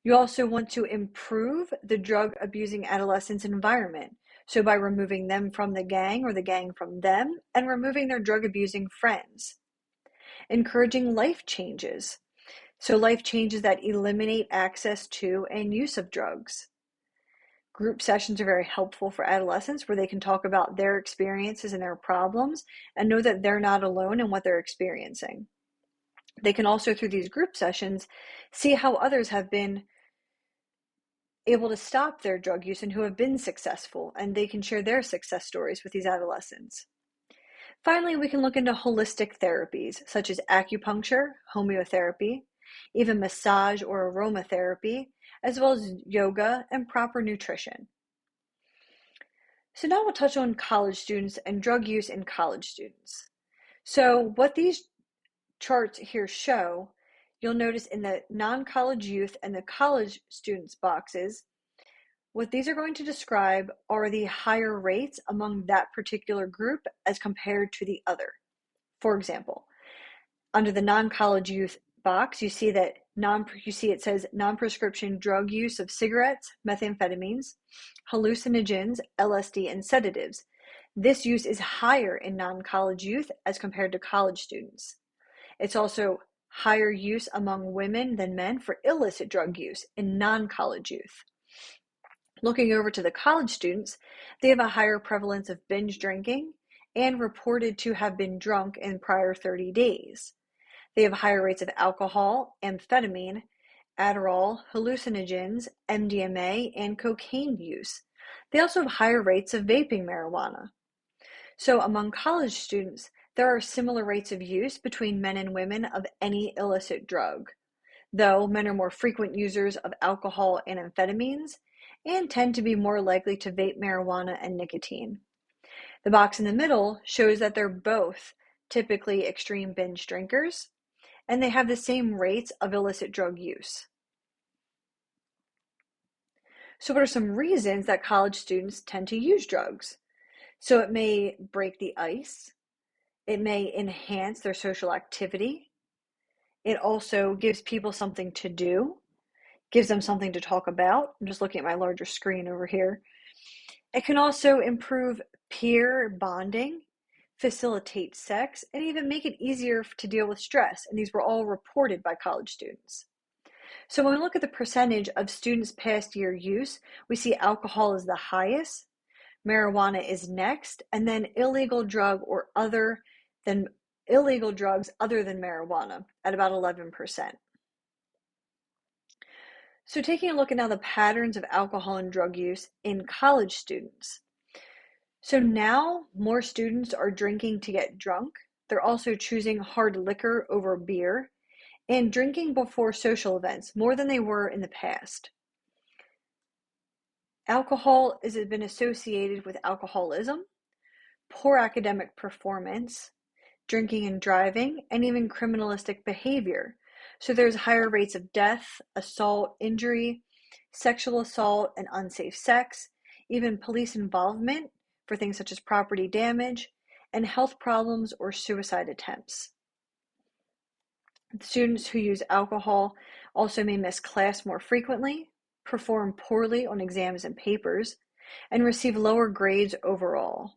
You also want to improve the drug abusing adolescents' environment. So by removing them from the gang or the gang from them and removing their drug abusing friends. Encouraging life changes. So life changes that eliminate access to and use of drugs. Group sessions are very helpful for adolescents where they can talk about their experiences and their problems and know that they're not alone in what they're experiencing. They can also, through these group sessions, see how others have been able to stop their drug use and who have been successful, and they can share their success stories with these adolescents. Finally, we can look into holistic therapies such as acupuncture, homeotherapy, even massage or aromatherapy, as well as yoga and proper nutrition. So now we'll touch on college students and drug use in college students. So what these charts here show, you'll notice in the non-college youth and the college students boxes, what these are going to describe are the higher rates among that particular group as compared to the other. For example, under the non-college youth box, you see that it says non-prescription drug use of cigarettes, methamphetamines, hallucinogens, LSD, and sedatives. This use is higher in non-college youth as compared to college students. It's also higher use among women than men for illicit drug use in non-college youth. Looking over to the college students, they have a higher prevalence of binge drinking and reported to have been drunk in prior 30 days. They have higher rates of alcohol, amphetamine, Adderall, hallucinogens, MDMA, and cocaine use. They also have higher rates of vaping marijuana. So among college students, there are similar rates of use between men and women of any illicit drug, though men are more frequent users of alcohol and amphetamines and tend to be more likely to vape marijuana and nicotine. The box in the middle shows that they're both typically extreme binge drinkers, and they have the same rates of illicit drug use. So what are some reasons that college students tend to use drugs? So it may break the ice, it may enhance their social activity, it also gives people something to do, gives them something to talk about. I'm just looking at my larger screen over here. It can also improve peer bonding, facilitate sex, and even make it easier to deal with stress. And these were all reported by college students. So when we look at the percentage of students' past year use, we see alcohol is the highest, marijuana is next, and then illegal drugs other than marijuana at about 11%. So taking a look at now the patterns of alcohol and drug use in college students. So now more students are drinking to get drunk. They're also choosing hard liquor over beer and drinking before social events more than they were in the past. Alcohol has been associated with alcoholism, poor academic performance, drinking and driving, and even criminalistic behavior. So there's higher rates of death, assault, injury, sexual assault, and unsafe sex, even police involvement for things such as property damage, and health problems or suicide attempts. Students who use alcohol also may miss class more frequently, perform poorly on exams and papers, and receive lower grades overall.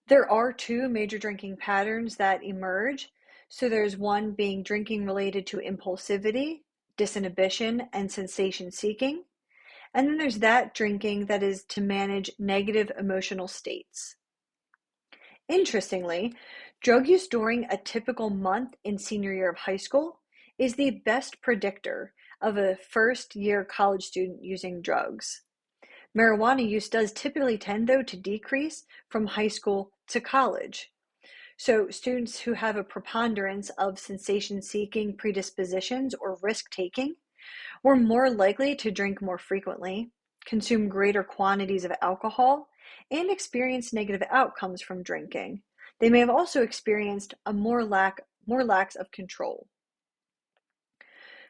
There are two major drinking patterns that emerge. So there's one being drinking related to impulsivity, disinhibition, and sensation seeking. And then there's that drinking that is to manage negative emotional states. Interestingly, drug use during a typical month in senior year of high school is the best predictor of a first-year college student using drugs. Marijuana use does typically tend, though, to decrease from high school to college. So students who have a preponderance of sensation-seeking predispositions or risk-taking were more likely to drink more frequently, consume greater quantities of alcohol, and experience negative outcomes from drinking. They may have also experienced a more lacks of control.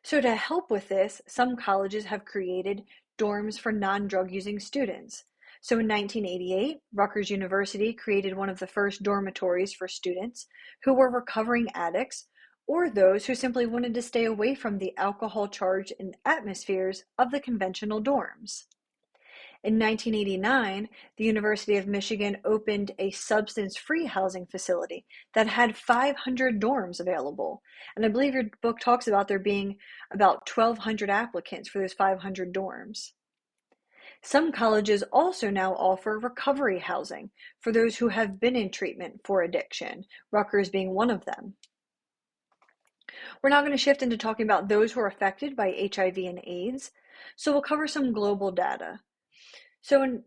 So to help with this, some colleges have created dorms for non-drug using students. So in 1988, Rutgers University created one of the first dormitories for students who were recovering addicts or those who simply wanted to stay away from the alcohol-charged atmospheres of the conventional dorms. In 1989, the University of Michigan opened a substance-free housing facility that had 500 dorms available. And I believe your book talks about there being about 1,200 applicants for those 500 dorms. Some colleges also now offer recovery housing for those who have been in treatment for addiction, Rutgers being one of them. We're now going to shift into talking about those who are affected by HIV and AIDS. So we'll cover some global data. So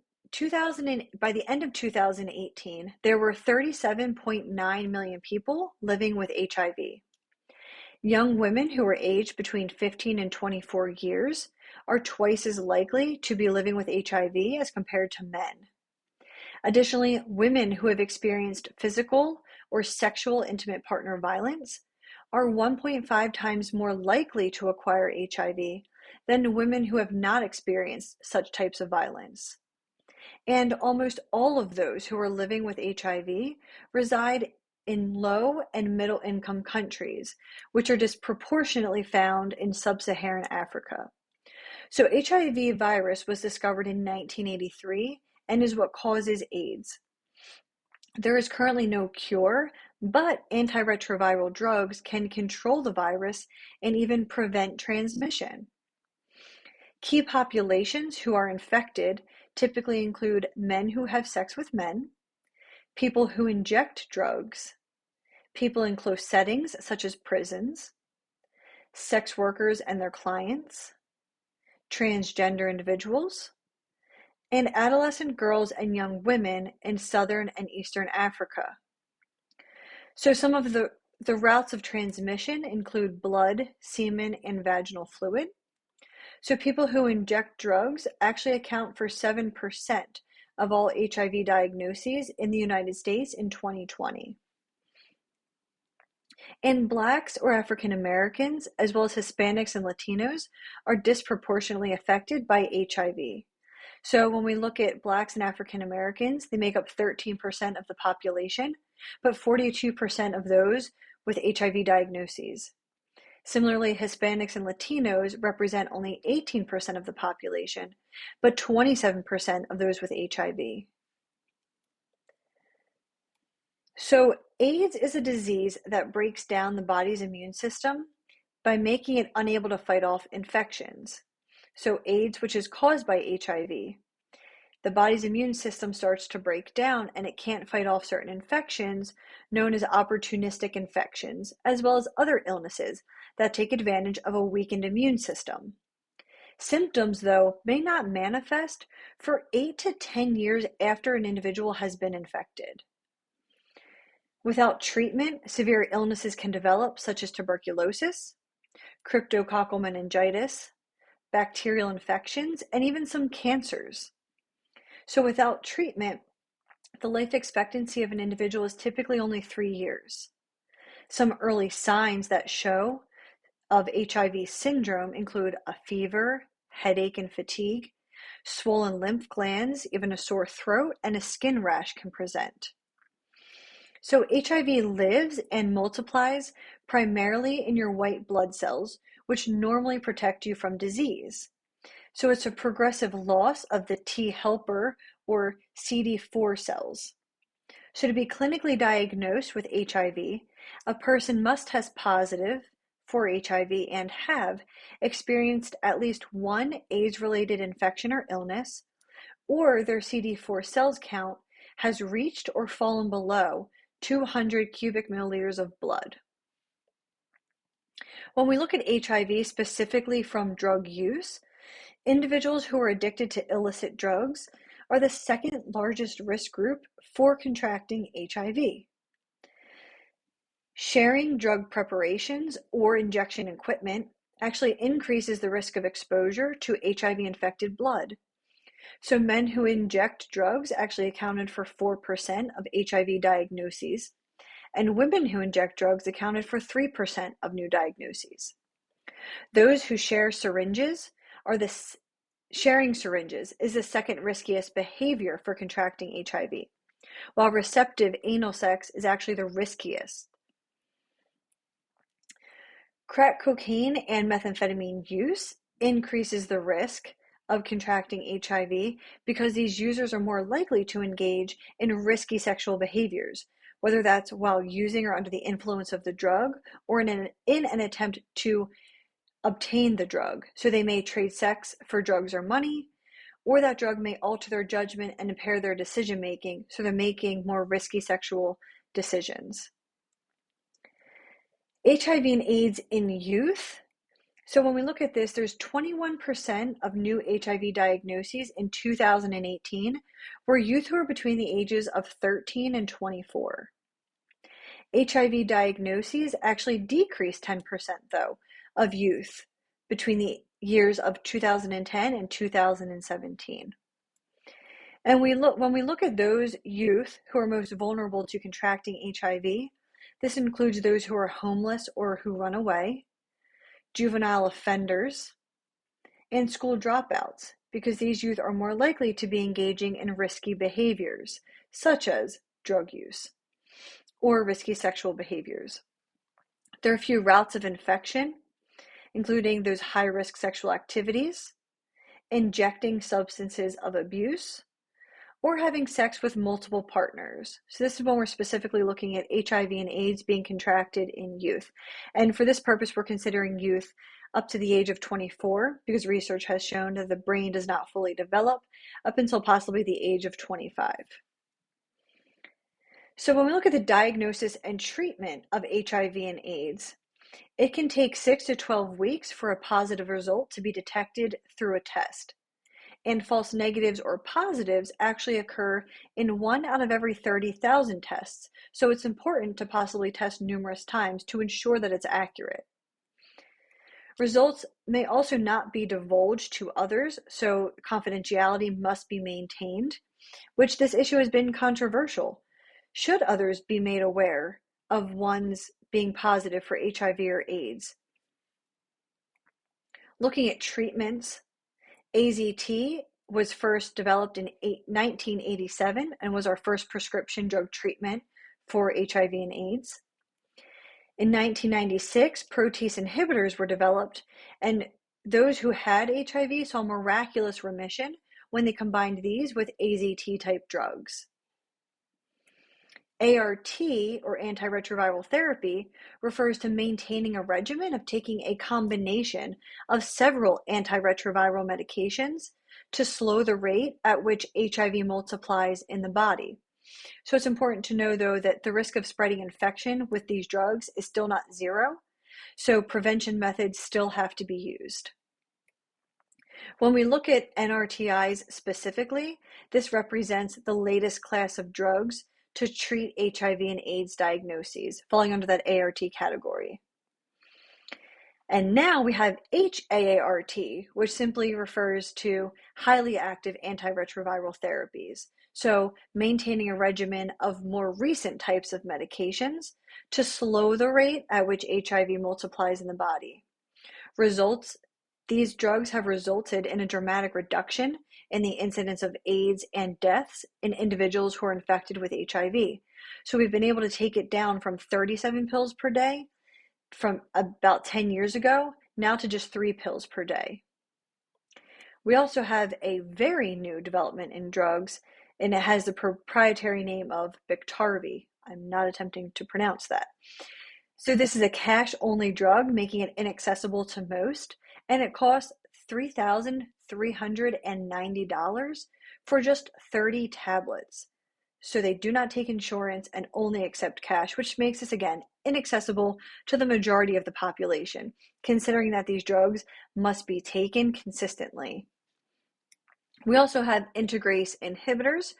by the end of 2018, there were 37.9 million people living with HIV. Young women who are aged between 15 and 24 years are twice as likely to be living with HIV as compared to men. Additionally, women who have experienced physical or sexual intimate partner violence are 1.5 times more likely to acquire HIV than women who have not experienced such types of violence. And almost all of those who are living with HIV reside in low and middle income countries, which are disproportionately found in sub-Saharan Africa. So HIV virus was discovered in 1983 and is what causes AIDS. There is currently no cure, but antiretroviral drugs can control the virus and even prevent transmission. Key populations who are infected typically include men who have sex with men, people who inject drugs, people in close settings such as prisons, sex workers and their clients, transgender individuals, and adolescent girls and young women in Southern and Eastern Africa. So some of the routes of transmission include blood, semen, and vaginal fluid. So people who inject drugs actually account for 7% of all HIV diagnoses in the United States in 2020. And Blacks or African Americans, as well as Hispanics and Latinos, are disproportionately affected by HIV. So when we look at Blacks and African Americans, they make up 13% of the population, but 42% of those with HIV diagnoses. Similarly, Hispanics and Latinos represent only 18% of the population, but 27% of those with HIV. So AIDS is a disease that breaks down the body's immune system by making it unable to fight off infections. So AIDS, which is caused by HIV, the body's immune system starts to break down and it can't fight off certain infections known as opportunistic infections, as well as other illnesses that take advantage of a weakened immune system. Symptoms, though, may not manifest for 8 to 10 years after an individual has been infected. Without treatment, severe illnesses can develop, such as tuberculosis, cryptococcal meningitis, bacterial infections, and even some cancers. So without treatment, the life expectancy of an individual is typically only 3 years. Some early signs that show of HIV syndrome include a fever, headache and fatigue, swollen lymph glands, even a sore throat, and a skin rash can present. So HIV lives and multiplies primarily in your white blood cells, which normally protect you from disease. So it's a progressive loss of the T helper or CD4 cells. So to be clinically diagnosed with HIV, a person must test positive for HIV and have experienced at least one AIDS-related infection or illness, or their CD4 cells count has reached or fallen below 200 cubic milliliters of blood. When we look at HIV specifically from drug use, individuals who are addicted to illicit drugs are the second largest risk group for contracting HIV. Sharing drug preparations or injection equipment actually increases the risk of exposure to HIV-infected blood. So men who inject drugs actually accounted for 4% of HIV diagnoses, and women who inject drugs accounted for 3% of new diagnoses. Those who share syringes sharing syringes is the second riskiest behavior for contracting HIV, while receptive anal sex is actually the riskiest. Crack cocaine and methamphetamine use increases the risk of contracting HIV because these users are more likely to engage in risky sexual behaviors, whether that's while using or under the influence of the drug or in an attempt to obtain the drug. So they may trade sex for drugs or money, or that drug may alter their judgment and impair their decision making, so they're making more risky sexual decisions. HIV and AIDS in youth. So when we look at this, there's 21% of new HIV diagnoses in 2018 were youth who are between the ages of 13 and 24. HIV diagnoses actually decreased 10%, though, of youth between the years of 2010 and 2017. And when we look at those youth who are most vulnerable to contracting HIV, this includes those who are homeless or who run away, juvenile offenders, and school dropouts, because these youth are more likely to be engaging in risky behaviors, such as drug use or risky sexual behaviors. There are a few routes of infection, including those high-risk sexual activities, injecting substances of abuse, or having sex with multiple partners. So this is when we're specifically looking at HIV and AIDS being contracted in youth. And for this purpose, we're considering youth up to the age of 24, because research has shown that the brain does not fully develop up until possibly the age of 25. So when we look at the diagnosis and treatment of HIV and AIDS, it can take 6 to 12 weeks for a positive result to be detected through a test. And false negatives or positives actually occur in 1 out of every 30,000 tests. So it's important to possibly test numerous times to ensure that it's accurate. Results may also not be divulged to others, so confidentiality must be maintained, which this issue has been controversial. Should others be made aware of one's being positive for HIV or AIDS? Looking at treatments, AZT was first developed in 1987 and was our first prescription drug treatment for HIV and AIDS. In 1996, protease inhibitors were developed, and those who had HIV saw miraculous remission when they combined these with AZT-type drugs. ART, or antiretroviral therapy, refers to maintaining a regimen of taking a combination of several antiretroviral medications to slow the rate at which HIV multiplies in the body. So it's important to know, though, that the risk of spreading infection with these drugs is still not zero, so prevention methods still have to be used. When we look at NRTIs specifically, this represents the latest class of drugs to treat HIV and AIDS diagnoses, falling under that ART category. And now we have HAART, which simply refers to highly active antiretroviral therapies. So maintaining a regimen of more recent types of medications to slow the rate at which HIV multiplies in the body. These drugs have resulted in a dramatic reduction in the incidence of AIDS and deaths in individuals who are infected with HIV. So we've been able to take it down from 37 pills per day from about 10 years ago, now to just 3 pills per day. We also have a very new development in drugs, and it has the proprietary name of Biktarvy. I'm not attempting to pronounce that. So this is a cash-only drug, making it inaccessible to most, and it costs $3,390 for just 30 tablets. So they do not take insurance and only accept cash, which makes this, again, inaccessible to the majority of the population, considering that these drugs must be taken consistently. We also have integrase inhibitors,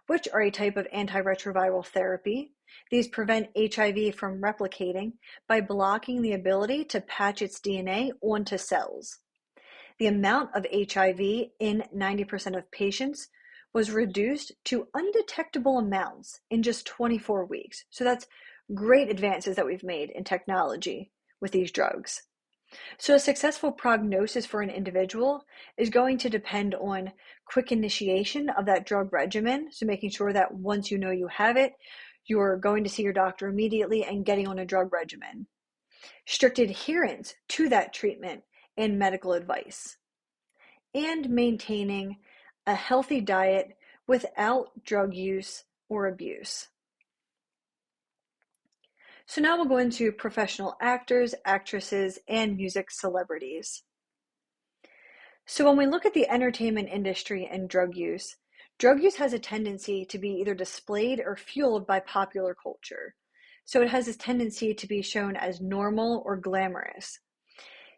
which are a type of antiretroviral therapy. These prevent HIV from replicating by blocking the ability to patch its DNA onto cells. The amount of HIV in 90% of patients was reduced to undetectable amounts in just 24 weeks. So that's great advances that we've made in technology with these drugs. So a successful prognosis for an individual is going to depend on quick initiation of that drug regimen. So making sure that once you know you have it, you're going to see your doctor immediately and getting on a drug regimen. Strict adherence to that treatment and medical advice. And maintaining a healthy diet without drug use or abuse. So now we'll go into professional actors, actresses, and music celebrities. So when we look at the entertainment industry and drug use has a tendency to be either displayed or fueled by popular culture. So it has this tendency to be shown as normal or glamorous.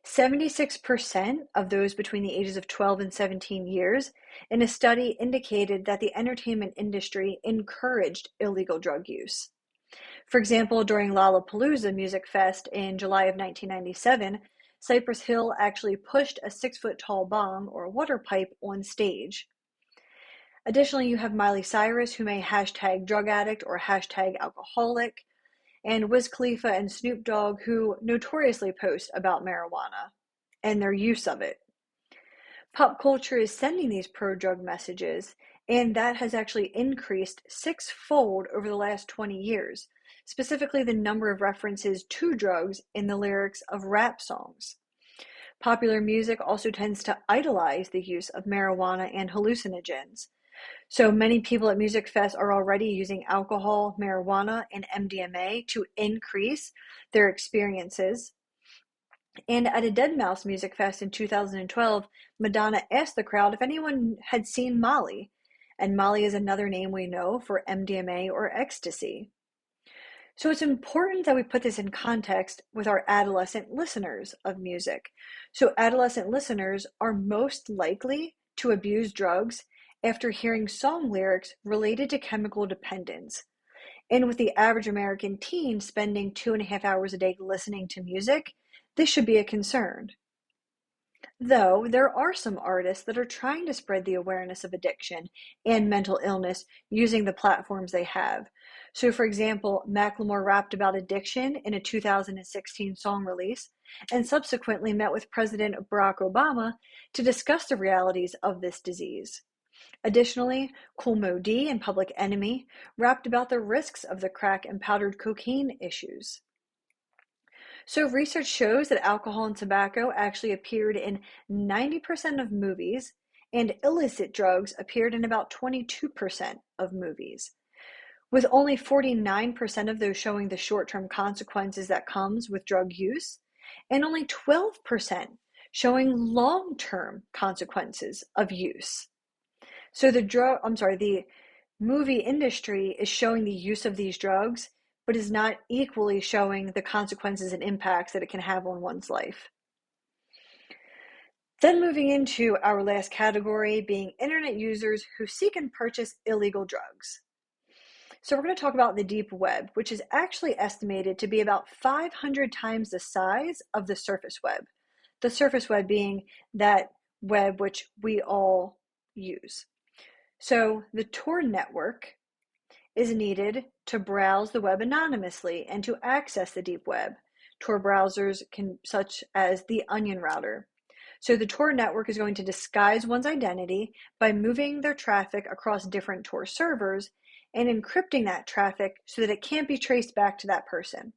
76% of those between the ages of 12 and 17 years in a study indicated that the entertainment industry encouraged illegal drug use. For example, during Lollapalooza Music Fest in July of 1997, Cypress Hill actually pushed a 6-foot tall bong or water pipe on stage. Additionally, you have Miley Cyrus, who may hashtag drug addict or hashtag alcoholic, and Wiz Khalifa and Snoop Dogg, who notoriously post about marijuana and their use of it. Pop culture is sending these pro-drug messages, and that has actually increased six-fold over the last 20 years, specifically the number of references to drugs in the lyrics of rap songs. Popular music also tends to idolize the use of marijuana and hallucinogens. So many people at Music Fest are already using alcohol, marijuana, and MDMA to increase their experiences. And at a deadmau5 Music Fest in 2012, Madonna asked the crowd if anyone had seen Molly. And Molly is another name we know for MDMA or ecstasy. So it's important that we put this in context with our adolescent listeners of music. So adolescent listeners are most likely to abuse drugs after hearing song lyrics related to chemical dependence. And with the average American teen spending 2.5 hours a day listening to music, this should be a concern. Though there are some artists that are trying to spread the awareness of addiction and mental illness using the platforms they have. So, for example, Macklemore rapped about addiction in a 2016 song release and subsequently met with President Barack Obama to discuss the realities of this disease. Additionally, Kool Moe Dee and Public Enemy rapped about the risks of the crack and powdered cocaine issues. So research shows that alcohol and tobacco actually appeared in 90% of movies, and illicit drugs appeared in about 22% of movies, with only 49% of those showing the short-term consequences that comes with drug use, and only 12% showing long-term consequences of use. So the movie industry is showing the use of these drugs, but is not equally showing the consequences and impacts that it can have on one's life. Then moving into our last category, being internet users who seek and purchase illegal drugs. So we're going to talk about the deep web, which is actually estimated to be about 500 times the size of the surface web. The surface web being that web which we all use. So the Tor network is needed to browse the web anonymously and to access the deep web. Tor browsers such as the Onion router. So the Tor network is going to disguise one's identity by moving their traffic across different Tor servers and encrypting that traffic so that it can't be traced back to that person.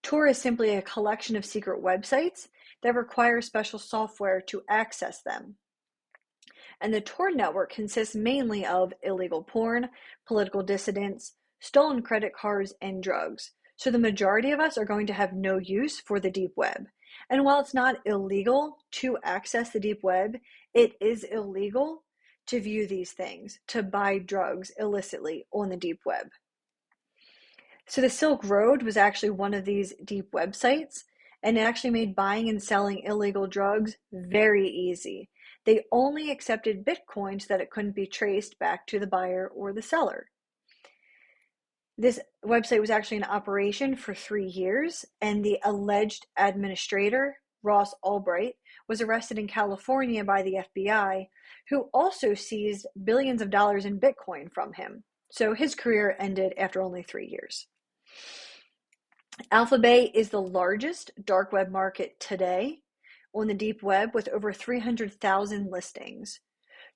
Tor is simply a collection of secret websites that require special software to access them. And the Tor network consists mainly of illegal porn, political dissidents, stolen credit cards, and drugs. So the majority of us are going to have no use for the deep web. And while it's not illegal to access the deep web, it is illegal to view these things, to buy drugs illicitly on the deep web. So the Silk Road was actually one of these deep websites, and it actually made buying and selling illegal drugs very easy. They only accepted Bitcoin so that it couldn't be traced back to the buyer or the seller. This website was actually in operation for 3 years, and the alleged administrator, Ross Ulbright, was arrested in California by the FBI, who also seized billions of dollars in Bitcoin from him. So his career ended after only 3 years. Alphabay is the largest dark web market today on the deep web with over 300,000 listings.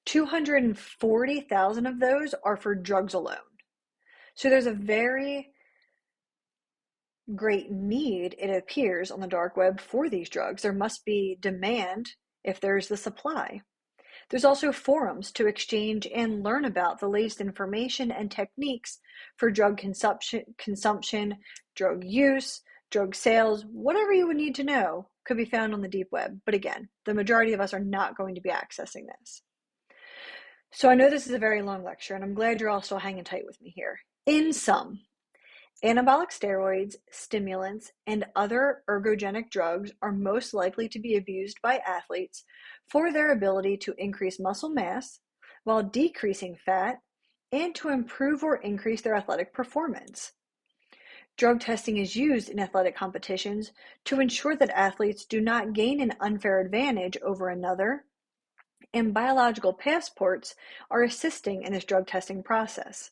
240,000 of those are for drugs alone. So there's a very great need, it appears, on the dark web for these drugs. There must be demand if there's the supply. There's also forums to exchange and learn about the latest information and techniques for drug consumption, drug use, drug sales, whatever you would need to know could be found on the deep web. But again, the majority of us are not going to be accessing this. So I know this is a very long lecture, and I'm glad you're all still hanging tight with me here. In sum, anabolic steroids, stimulants, and other ergogenic drugs are most likely to be abused by athletes for their ability to increase muscle mass while decreasing fat and to improve or increase their athletic performance. Drug testing is used in athletic competitions to ensure that athletes do not gain an unfair advantage over another, and biological passports are assisting in this drug testing process.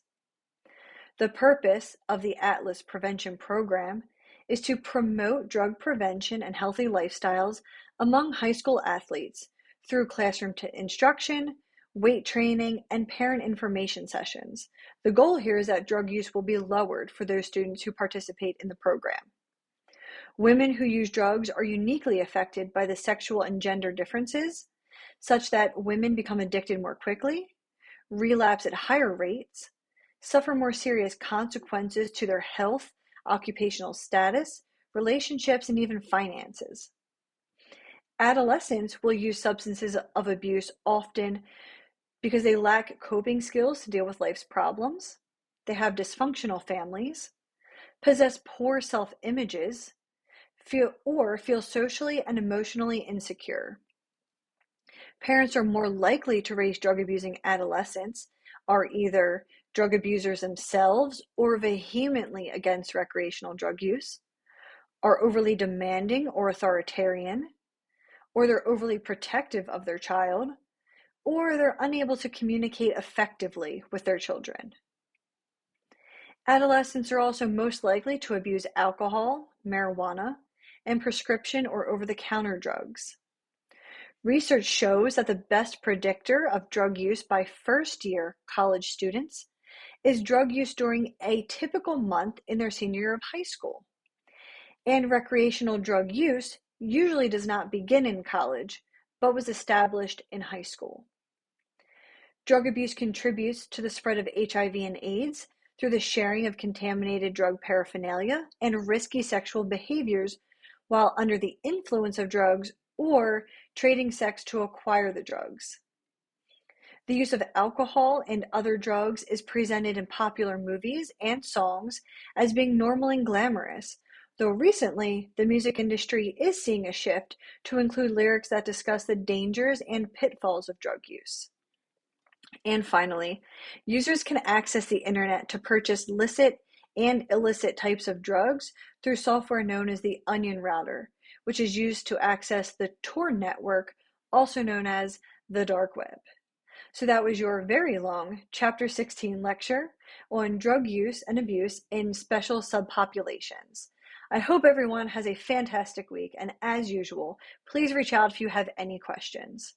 The purpose of the Atlas Prevention Program is to promote drug prevention and healthy lifestyles among high school athletes through classroom instruction, weight training, and parent information sessions. The goal here is that drug use will be lowered for those students who participate in the program. Women who use drugs are uniquely affected by the sexual and gender differences, such that women become addicted more quickly, relapse at higher rates, suffer more serious consequences to their health, occupational status, relationships, and even finances. Adolescents will use substances of abuse often because they lack coping skills to deal with life's problems, they have dysfunctional families, possess poor self-images, feel socially and emotionally insecure. Parents are more likely to raise drug-abusing adolescents, are either drug abusers themselves or vehemently against recreational drug use, are overly demanding or authoritarian, or they're overly protective of their child, or they're unable to communicate effectively with their children. Adolescents are also most likely to abuse alcohol, marijuana, and prescription or over-the-counter drugs. Research shows that the best predictor of drug use by first-year college students is drug use during a typical month in their senior year of high school. And recreational drug use usually does not begin in college, but was established in high school. Drug abuse contributes to the spread of HIV and AIDS through the sharing of contaminated drug paraphernalia and risky sexual behaviors while under the influence of drugs or trading sex to acquire the drugs. The use of alcohol and other drugs is presented in popular movies and songs as being normal and glamorous, though recently the music industry is seeing a shift to include lyrics that discuss the dangers and pitfalls of drug use. And finally, users can access the internet to purchase licit and illicit types of drugs through software known as the Onion Router, which is used to access the Tor network, also known as the dark web. So that was your very long Chapter 16 lecture on drug use and abuse in special subpopulations. I hope everyone has a fantastic week, and as usual, please reach out if you have any questions.